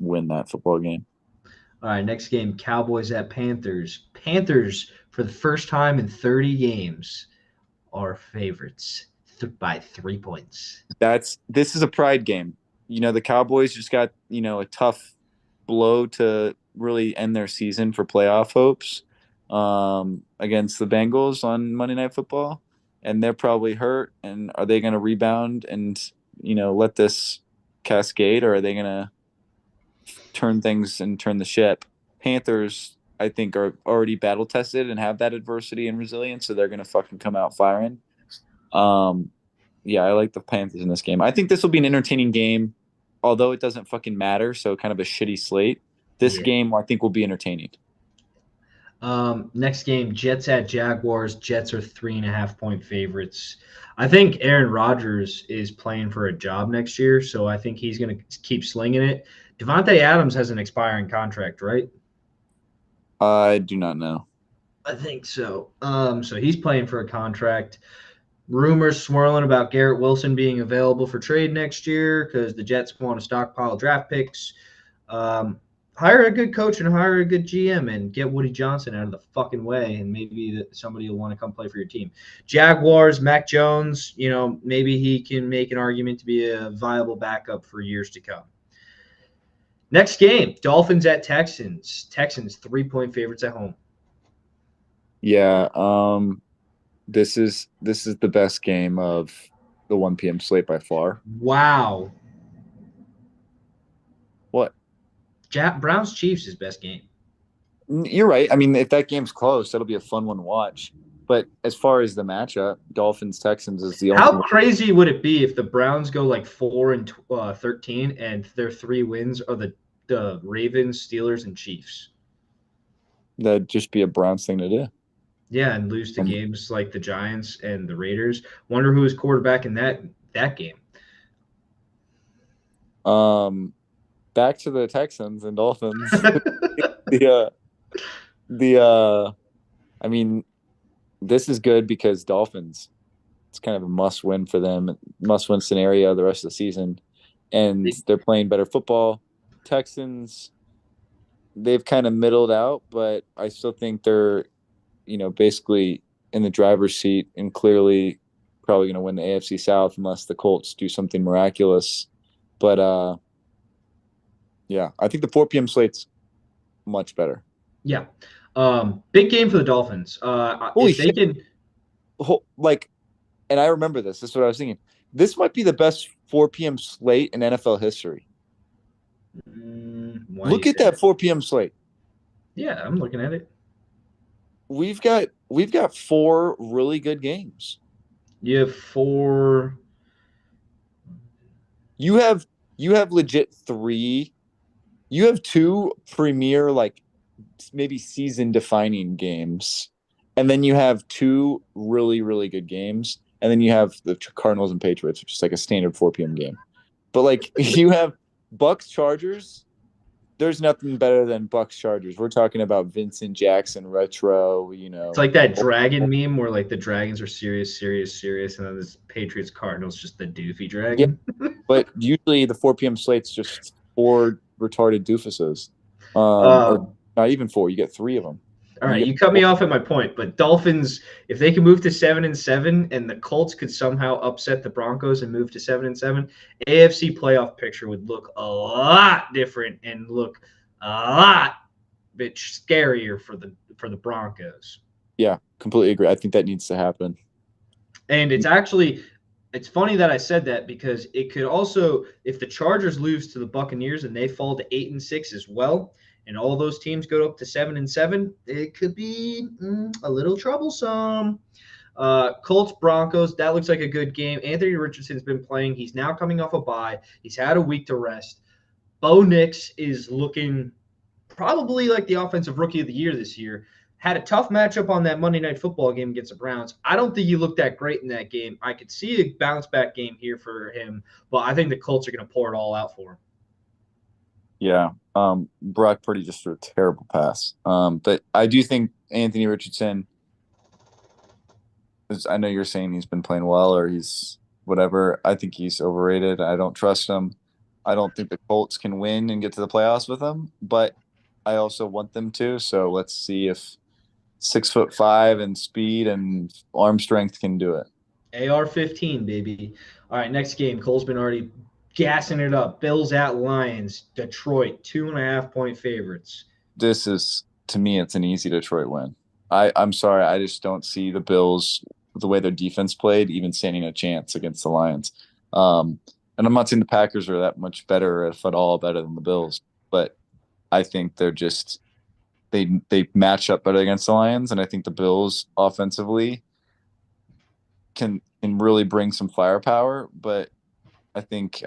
win that football game. All right, next game, Cowboys at Panthers. Panthers, for the first time in 30 games, are favorites by 3 points. This is a pride game. You know, the Cowboys just got, a tough blow to really end their season for playoff hopes against the Bengals on Monday Night Football. And they're probably hurt. And are they going to rebound and, let this cascade, or are they going to turn the ship? Panthers, I think, are already battle tested and have that adversity and resilience, so they're going to fucking come out firing. Yeah, I like the Panthers in this game. I think this will be an entertaining game, although it doesn't fucking matter. So kind of a shitty slate. This game, I think, will be entertaining. Next game, Jets at Jaguars. Jets are 3.5-point favorites. I think Aaron Rodgers is playing for a job next year, so I think he's going to keep slinging it. Devontae Adams has an expiring contract, right? I do not know. I think so. So he's playing for a contract. Rumors swirling about Garrett Wilson being available for trade next year because the Jets want to stockpile draft picks. Hire a good coach and hire a good GM and get Woody Johnson out of the fucking way, and maybe somebody will want to come play for your team. Jaguars, Mac Jones, maybe he can make an argument to be a viable backup for years to come. Next game, Dolphins at Texans. Texans 3-point favorites at home. Yeah, this is the best game of the 1 p.m. slate by far. Wow. What? Browns Chiefs is best game. You're right. I mean, if that game's close, that'll be a fun one to watch. But as far as the matchup, Dolphins Texans is the only. How crazy would it be if the Browns go like 4-13 and their 3 wins are the Ravens, Steelers, and Chiefs? That'd just be a Browns thing to do. Yeah, and lose to games like the Giants and the Raiders. Wonder who is quarterback in that game. Back to the Texans and Dolphins. I mean, this is good because Dolphins, it's kind of a must-win for them, must-win scenario the rest of the season, and they're playing better football. Texans, they've kind of middled out, but I still think they're, basically in the driver's seat and clearly probably going to win the AFC South unless the Colts do something miraculous. But Yeah, I think the 4 p.m. slate's much better. Yeah. Big game for the Dolphins. Holy If they shit! can, Like, and I remember this. This is what I was thinking. This might be the best 4 p.m. slate in NFL history. why do you Look at say that that? 4 p.m. slate. Yeah, I'm looking at it. We've got four really good games. You have four. You have you have legit three. You have two premier like maybe season defining games, and then you have two really good games, and then you have the Cardinals and Patriots, which is like a standard 4 p.m. game. But like you have Bucks Chargers. There's nothing better than Bucks Chargers. We're talking about Vincent Jackson retro. It's like that dragon meme where like the dragons are serious, serious, serious, and then this Patriots Cardinals just the doofy Yeah, dragon. but usually the 4 p.m. slate's just four retarded doofuses, or Um, not even four. You get three of them, all and right, you you get cut four. me off at my point, but Dolphins, if they can move to 7-7, and the Colts could somehow upset the Broncos and move to 7-7, AFC playoff picture would look a lot different and look a lot bit scarier for the Broncos. Yeah, completely agree. I think that needs to happen. And it's funny that I said that because it could also, if the Chargers lose to the Buccaneers and they fall to 8-6 as well, and all those teams go up to 7-7, it could be a little troublesome. Colts Broncos, that looks like a good game. Anthony Richardson's been playing. He's now coming off a bye. He's had a week to rest. Bo Nix is looking probably like the offensive rookie of the year this year. Had a tough matchup on that Monday Night Football game against the Browns. I don't think he looked that great in that game. I could see a bounce back game here for him, but I think the Colts are going to pour it all out for him. Yeah. Brock Purdy just threw a terrible pass. But I do think Anthony Richardson I know you're saying he's been playing well or he's whatever. I think he's overrated. I don't trust him. I don't think the Colts can win and get to the playoffs with him, but I also want them to. So let's see if 6'5" and speed and arm strength can do it. AR-15, baby. All right, next game. Cole's been already gassing it up. Bills at Lions. Detroit, 2.5-point favorites. This is to me, it's an easy Detroit win. I'm sorry, I just don't see the Bills the way their defense played, even standing a chance against the Lions. And I'm not saying the Packers are that much better, if at all, better than the Bills, but I think they're just they match up better against the Lions, and I think the Bills offensively can really bring some firepower. But I think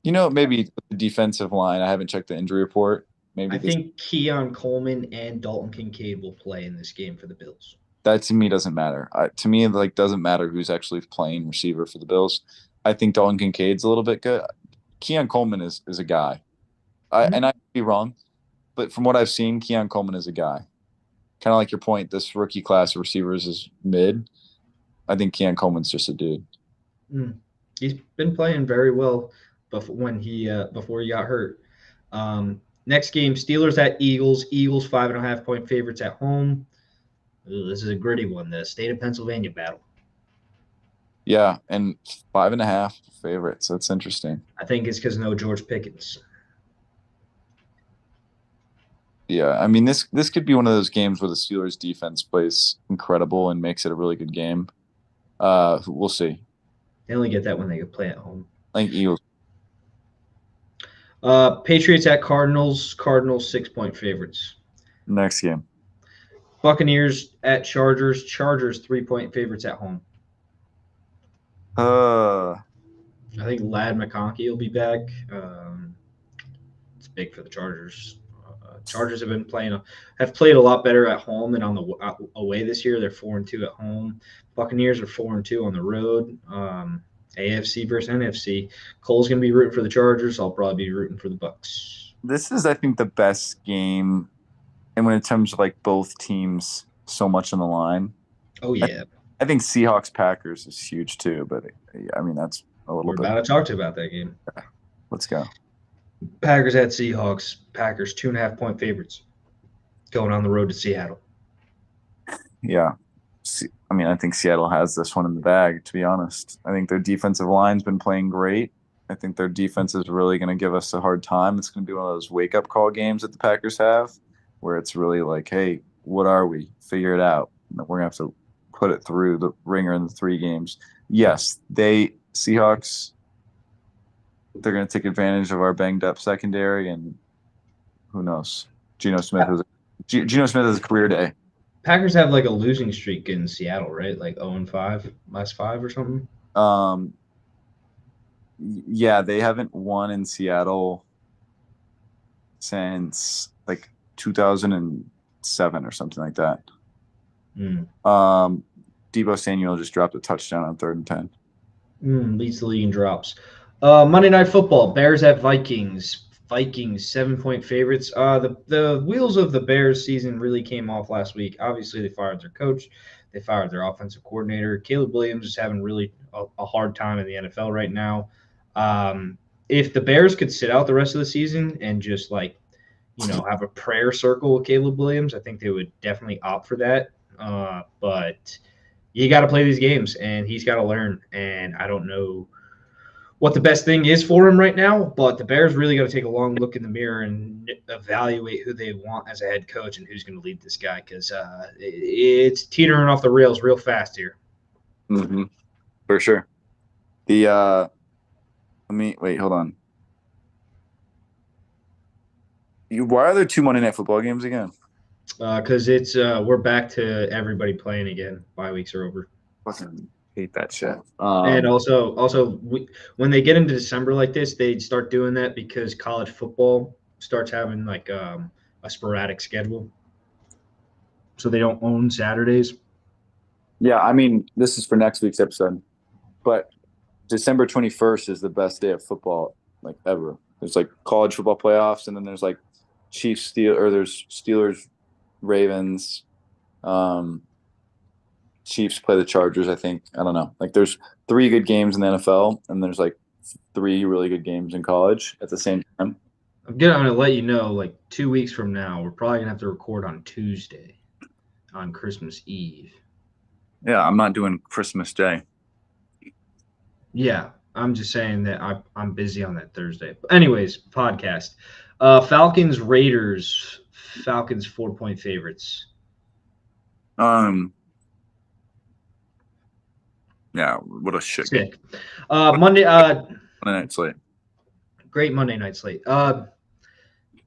maybe the defensive line. I haven't checked the injury report. Maybe I this think Keon Coleman and Dalton Kincaid will play in this game for the Bills. that to me doesn't matter. To me, like doesn't matter who's actually playing receiver for the Bills. I think Dalton Kincaid's a little bit good. Keon Coleman is a guy. And I could be wrong, but from what I've seen, Keon Coleman is a guy. Kind of like your point, this rookie class of receivers is mid. I think Keon Coleman's just a dude. He's been playing very well before he got hurt. Next game, Steelers at Eagles. Eagles 5.5-point favorites at home. Ooh, this is a gritty one. The state of Pennsylvania battle. Yeah, and 5.5 favorites. That's interesting. I think it's because no George Pickens. Yeah, I mean this could be one of those games where the Steelers defense plays incredible and makes it a really good game. We'll see. They only get that when they play at home. I think Eagles. Patriots at Cardinals. Cardinals 6-point favorites. Next game. Buccaneers at Chargers. Chargers 3-point favorites at home. I think Lad McConkey will be back. It's big for the Chargers. Chargers have played a lot better at home than on the away this year. They're 4-2 at home. Buccaneers are 4-2 on the road. AFC versus NFC. Cole's gonna be rooting for the Chargers. I'll probably be rooting for the Bucks. This is, I think, the best game, and when in terms of like both teams, so much on the line. Oh yeah, I think Seahawks Packers is huge too, but I mean that's a little we're bit. about to talk to you about that game. Let's go. Packers at Seahawks. Packers 2.5-point favorites going on the road to Seattle. Yeah. I think Seattle has this one in the bag, to be honest. I think their defensive line's been playing great, I think their defense is really going to give us a hard time. It's going to be one of those wake-up call games that the Packers have, where it's really like, hey, what are we? Figure it out. And we're going to have to put it through the ringer in the 3 games. Yes, Seahawks, they're going to take advantage of our banged-up secondary, and who knows? Geno Smith has a career day. Packers have like a losing streak in Seattle, right? Like 0-5, last 5 or something. Yeah, they haven't won in Seattle since like 2007 or something like that. Deebo Samuel just dropped a touchdown on 3rd and 10. Leads the league in drops. Monday Night Football, Bears at Vikings. Vikings 7-point favorites. The wheels of the Bears season really came off last week. Obviously, they fired their coach. They fired their offensive coordinator. Caleb Williams is having really a hard time in the NFL right now. If the Bears could sit out the rest of the season and just have a prayer circle with Caleb Williams, I think they would definitely opt for that. But you got to play these games, and he's got to learn. And I don't know what the best thing is for him right now, but the Bears really got to take a long look in the mirror and evaluate who they want as a head coach and who's going to lead this guy, because it's teetering off the rails real fast here. Mm-hmm. For sure. Wait, hold on. Why are there 2 Monday Night Football games again? Because we're back to everybody playing again. Bye weeks are over. Fucking hate that shit. And also, when they get into December like this, they start doing that because college football starts having like a sporadic schedule, so they don't own Saturdays. Yeah, I mean, this is for next week's episode, but December 21st is the best day of football like ever. There's like college football playoffs, and then there's like there's Steelers, Ravens, Chiefs play the Chargers, I think. I don't know. Like there's 3 good games in the NFL, and there's like 3 really good games in college at the same time. I'm going to let you know, like 2 weeks from now, we're probably going to have to record on Tuesday, on Christmas Eve. Yeah, I'm not doing Christmas Day. Yeah, I'm just saying that I'm busy on that Thursday. But anyways, podcast. Falcons, Raiders. Falcons 4-point favorites. Yeah, what a shit Sick. game. Monday night slate. Great Monday night slate.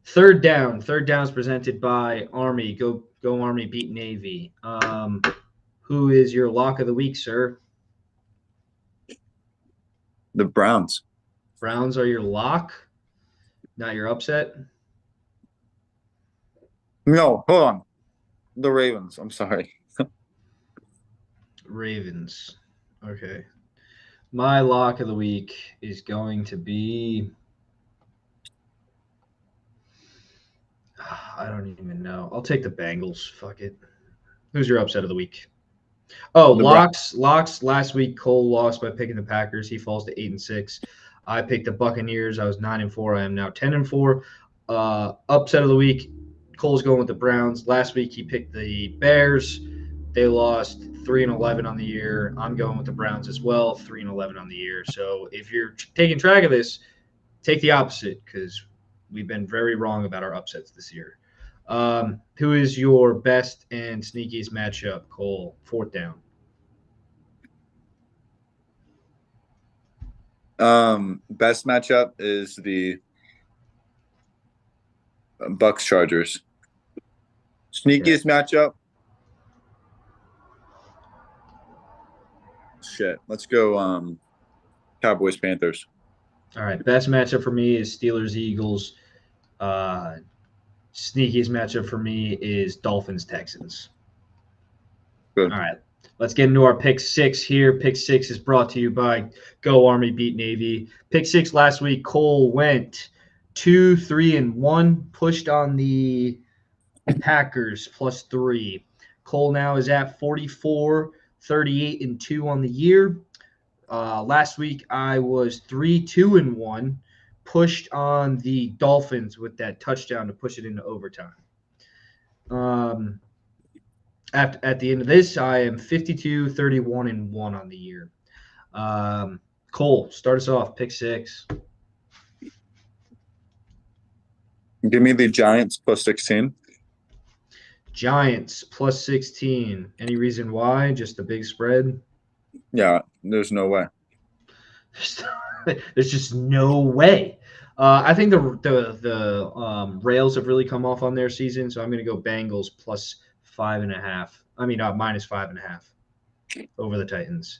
Third down. Third down is presented by Army. Go Army, beat Navy. Who is your lock of the week, sir? The Browns. Browns are your lock, not your upset? No, hold on. The Ravens. I'm sorry. Ravens. Okay. My lock of the week is going to be I don't even know. I'll take the Bengals. Fuck it. Who's your upset of the week? Oh, locks. Last week, Cole lost by picking the Packers. He falls to 8-6. I picked the Buccaneers. I was 9-4. I am now 10-4. Upset of the week, Cole's going with the Browns. Last week, he picked the Bears. They lost 3-11 on the year. I'm going with the Browns as well, 3-11 on the year. So if you're taking track of this, take the opposite, because we've been very wrong about our upsets this year. Who is your best and sneakiest matchup, Cole? 4th down. Best matchup is the Bucks Chargers. Sneakiest matchup. Shit. Let's go Cowboys Panthers. All right. Best matchup for me is Steelers Eagles. Sneakiest matchup for me is Dolphins Texans. Good. All right. Let's get into our pick 6 here. Pick 6 is brought to you by Go Army Beat Navy. Pick 6 last week, Cole went 2-3-1, pushed on the Packers +3. Cole now is at 44, 38-2 on the year. Last week I was 3-2-1, pushed on the Dolphins with that touchdown to push it into overtime. At the end of this, I am 52, 31-1 on the year. Cole, start us off. Pick 6. Give me the Giants plus 16. Giants plus 16. Any reason why? Just the big spread? Yeah, there's no way. There's just no way. I think the Rails have really come off on their season, so I'm going to go Bengals plus 5.5. I mean, minus 5.5 over the Titans.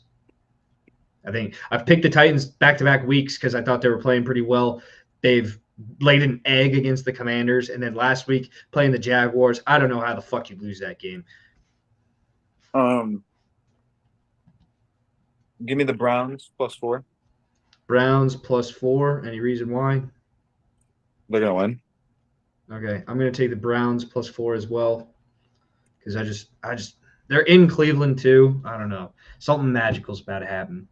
I think I've picked the Titans back-to-back weeks because I thought they were playing pretty well. They've laid an egg against the Commanders, and then last week playing the Jaguars. I don't know how the fuck you lose that game. Give me the Browns plus 4. Browns plus 4. Any reason why? They're gonna win. Okay, I'm going to take the Browns plus 4 as well because I just they're in Cleveland too. I don't know. Something magical's about to happen.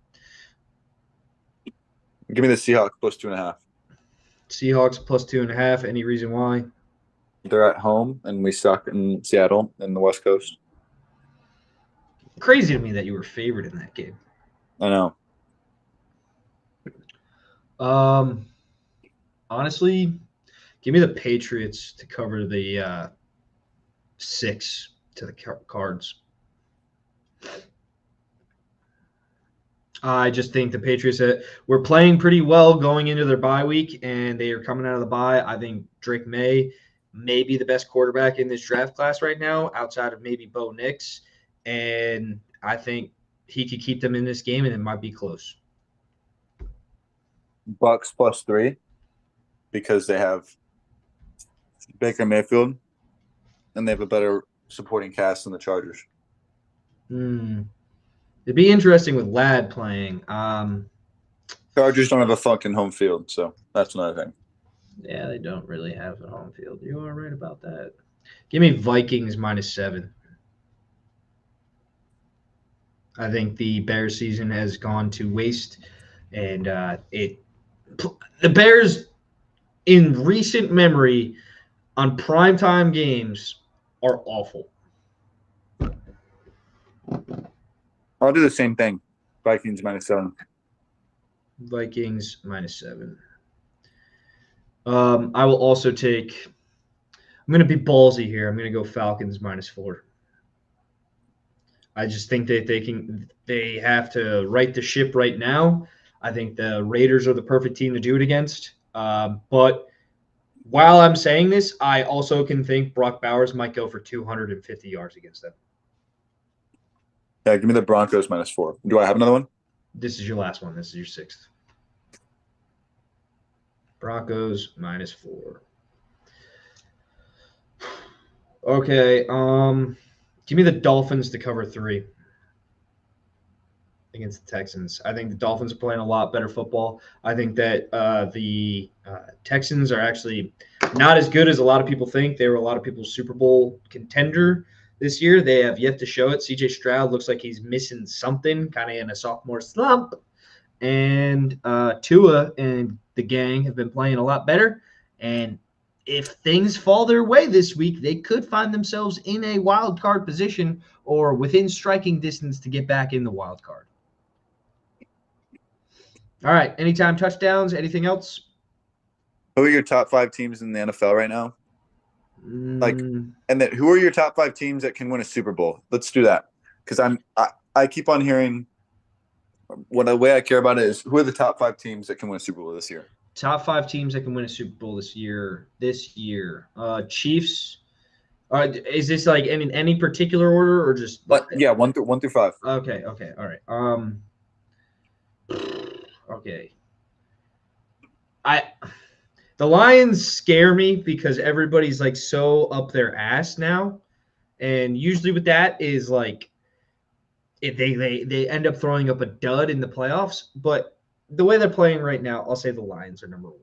Give me the Seahawks plus 2.5. Seahawks plus 2.5. Any reason why? They're at home, and we suck in Seattle and the West Coast. Crazy to me that you were favored in that game. I know. Honestly, give me the Patriots to cover the 6 to the Cards. I just think the Patriots were playing pretty well going into their bye week, and they are coming out of the bye. I think Drake May be the best quarterback in this draft class right now, outside of maybe Bo Nix, and I think he could keep them in this game, and it might be close. Bucks plus 3 because they have Baker Mayfield, and they have a better supporting cast than the Chargers. It'd be interesting with Ladd playing. Chargers don't have a fucking home field, so that's another thing. Yeah, they don't really have a home field. You are right about that. Give me Vikings minus 7. I think the Bears season has gone to waste, and the Bears in recent memory on primetime games are awful. I'll do the same thing. Vikings minus 7. Vikings minus 7. I will also take – I'm going to be ballsy here. I'm going to go Falcons minus 4. I just think that they have to right the ship right now. I think the Raiders are the perfect team to do it against. But while I'm saying this, I also can think Brock Bowers might go for 250 yards against them. Yeah, give me the Broncos minus 4. Do I have another one? This is your last one. This is your 6th. Broncos minus 4. Okay. Give me the Dolphins to cover 3 against the Texans. I think the Dolphins are playing a lot better football. I think that the Texans are actually not as good as a lot of people think. They were a lot of people's Super Bowl contender this year. They have yet to show it. C.J. Stroud looks like he's missing something, kind of in a sophomore slump. And Tua and the gang have been playing a lot better. And if things fall their way this week, they could find themselves in a wild card position or within striking distance to get back in the wild card. All right. Anytime touchdowns, anything else? Who are your top 5 teams in the NFL right now? And then who are your top 5 teams that can win a Super Bowl? Let's do that. Because I keep on hearing the way I care about it is who are the top 5 teams that can win a Super Bowl this year? Top 5 teams that can win a Super Bowl this year. Chiefs. Is this like in any particular order or just? Yeah, 1 through 5. Okay. All right. Okay. The Lions scare me because everybody's like so up their ass now, and usually with that is like if they end up throwing up a dud in the playoffs. But the way they're playing right now, I'll say the Lions are number 1.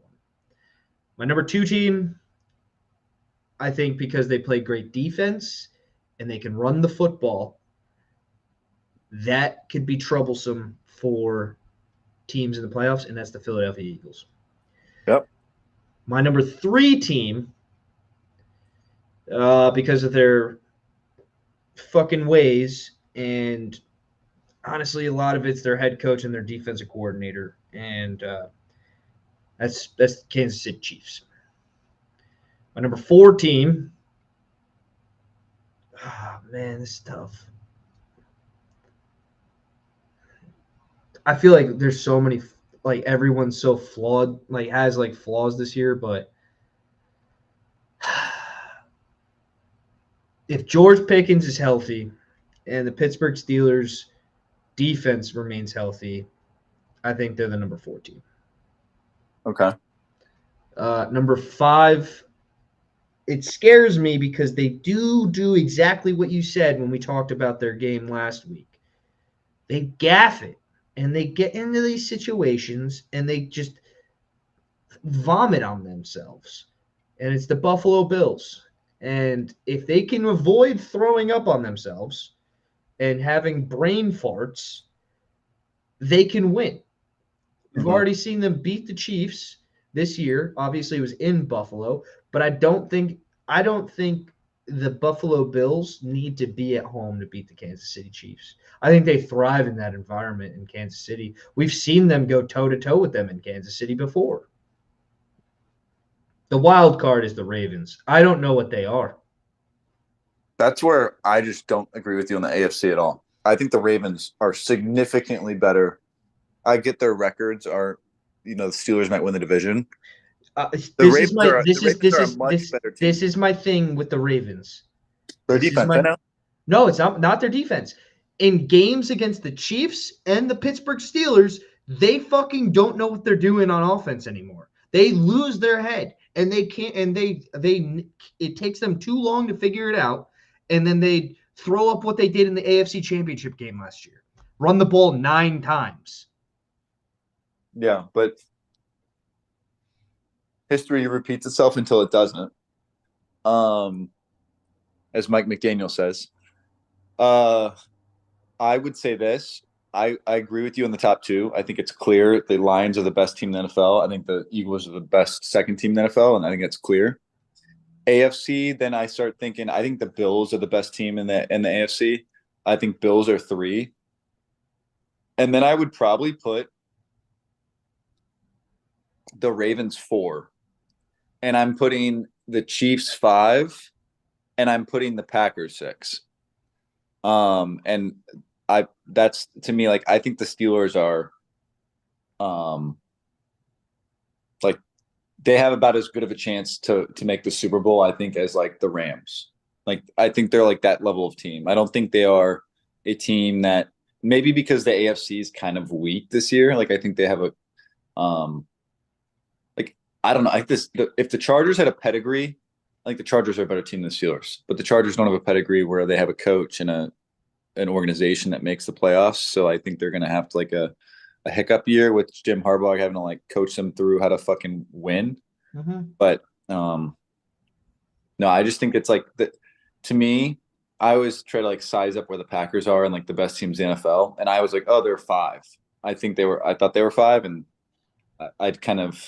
My number 2 team, I think because they play great defense and they can run the football, that could be troublesome for teams in the playoffs, and that's the Philadelphia Eagles. Yep. My number 3 team, because of their fucking ways and honestly, a lot of it's their head coach and their defensive coordinator, and that's Kansas City Chiefs. My number 4 team. Oh, man, this is tough. I feel like there's so many, like everyone's so flawed, like has like flaws this year, but if George Pickens is healthy and the Pittsburgh Steelers defense remains healthy, I think they're the number 4 team. Okay. Number 5, it scares me because they do exactly what you said when we talked about their game last week. They gaff it and they get into these situations and they just vomit on themselves. And it's the Buffalo Bills. And if they can avoid throwing up on themselves and having brain farts, they can win. We've already seen them beat the Chiefs this year. Obviously, it was in Buffalo, but I don't think the Buffalo Bills need to be at home to beat the Kansas City Chiefs. I think they thrive in that environment in Kansas City. We've seen them go toe-to-toe with them in Kansas City before. The wild card is the Ravens. I don't know what they are. That's where I just don't agree with you on the AFC at all. I think the Ravens are significantly better. I get their records are, the Steelers might win the division. The Ravens are a much better team. This is my thing with the Ravens. Their defense, I know. No, it's not their defense. In games against the Chiefs and the Pittsburgh Steelers, they fucking don't know what they're doing on offense anymore. They lose their head and they can't, and it takes them too long to figure it out, and then they throw up what they did in the AFC Championship game last year. Run the ball 9 times. Yeah, but history repeats itself until it doesn't. As Mike McDaniel says. I would say this. I agree with you on the top 2. I think it's clear the Lions are the best team in the NFL. I think the Eagles are the best second team in the NFL, and I think it's clear. AFC, then I start thinking I think the Bills are the best team in the AFC. I think Bills are 3. And then I would probably put the Ravens 4. And I'm putting the Chiefs 5, and I'm putting the Packers 6. And that's to me, like, I think the Steelers are like they have about as good of a chance to make the Super Bowl, I think, as like the Rams. Like, I think they're like that level of team. I don't think they are a team that, maybe because the AFC is kind of weak this year. Like, I think they have a like, I don't know. Like if the Chargers had a pedigree, I think the Chargers are a better team than the Steelers. But the Chargers don't have a pedigree where they have a coach and an organization that makes the playoffs. So I think they're going to have like a hiccup year with Jim Harbaugh having to like coach them through how to fucking win. Mm-hmm. But no, I just think it's like to me, I always try to like size up where the Packers are and like the best teams in the NFL. And I was like, oh, they're 5. I thought they were 5, and I'd kind of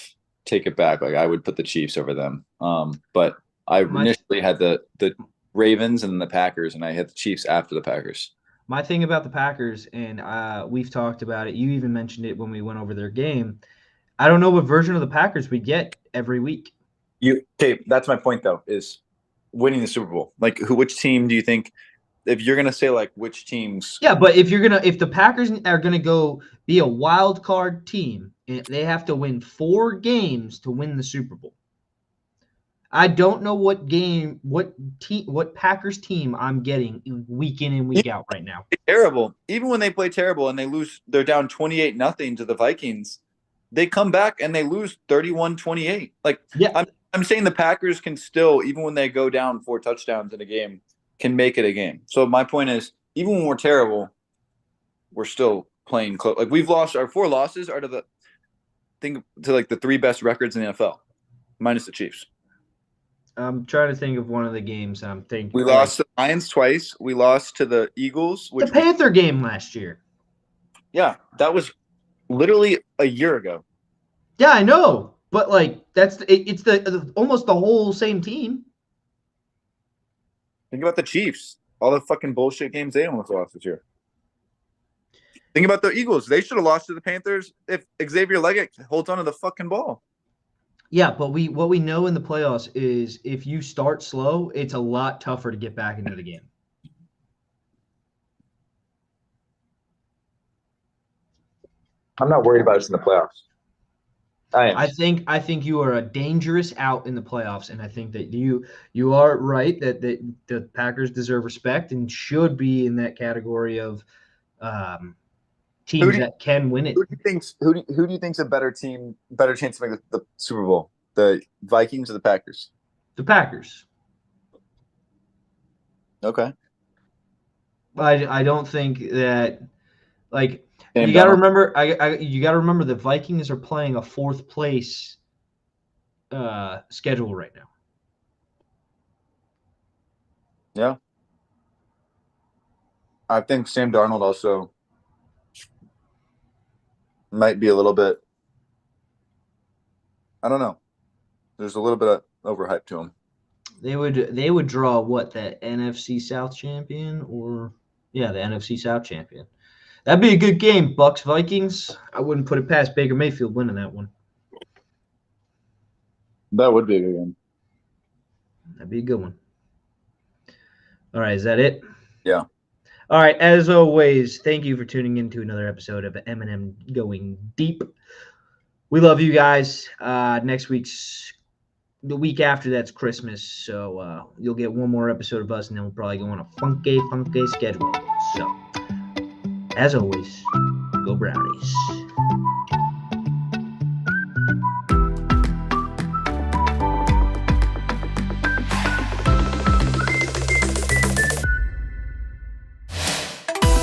take it back. Like, I would put the Chiefs over them. But I initially had the Ravens and the Packers, and I had the Chiefs after the Packers. My thing about the Packers, and we've talked about it, you even mentioned it when we went over their game, I don't know what version of the Packers we get every week. That's my point, though, is winning the Super Bowl. Like, which team do you think, if you're going to say, like, which teams? Yeah, but if the Packers are going to go be a wild card team, they have to win 4 games to win the Super Bowl. I don't know what Packers team I'm getting week in and week out right now. Terrible. Even when they play terrible and they lose, they're down 28-0 to the Vikings. They come back and they lose 31-28. Like, yeah. I'm saying the Packers can still, even when they go down 4 touchdowns in a game, can make it a game. So my point is, even when we're terrible, we're still playing close. Like, we've lost, our 4 losses are to the 3 best records in the NFL, minus the Chiefs. I'm trying to think of one of the games I'm thinking. We lost to the Lions twice. We lost to the Eagles. The Panther game last year. Yeah, that was literally a year ago. Yeah, I know. But, like, it's almost the whole same team. Think about the Chiefs. All the fucking bullshit games they almost lost this year. Think about the Eagles. They should have lost to the Panthers if Xavier Leggett holds onto the fucking ball. Yeah, but what we know in the playoffs is if you start slow, it's a lot tougher to get back into the game. I'm not worried about us in the playoffs. I think you are a dangerous out in the playoffs, and I think that you are right that the Packers deserve respect and should be in that category of teams that can win it. Who do you think's a better team, better chance to make the Super Bowl? The Vikings or the Packers? The Packers. Okay. I don't think that like Sam you got to Darnold. remember. You got to remember the Vikings are playing a fourth place schedule right now. Yeah. I think Sam Darnold also might be a little bit. I don't know. There's a little bit of overhype to him. They would draw what, the NFC South champion or the NFC South champion. That'd be a good game, Bucks Vikings. I wouldn't put it past Baker Mayfield winning that one. That would be a good game. That'd be a good one. All right, is that it? Yeah. All right, as always, thank you for tuning in to another episode of MnM Going Deep. We love you guys. The week after that's Christmas, so you'll get one more episode of us, and then we'll probably go on a funky schedule. So, as always, go Brownies.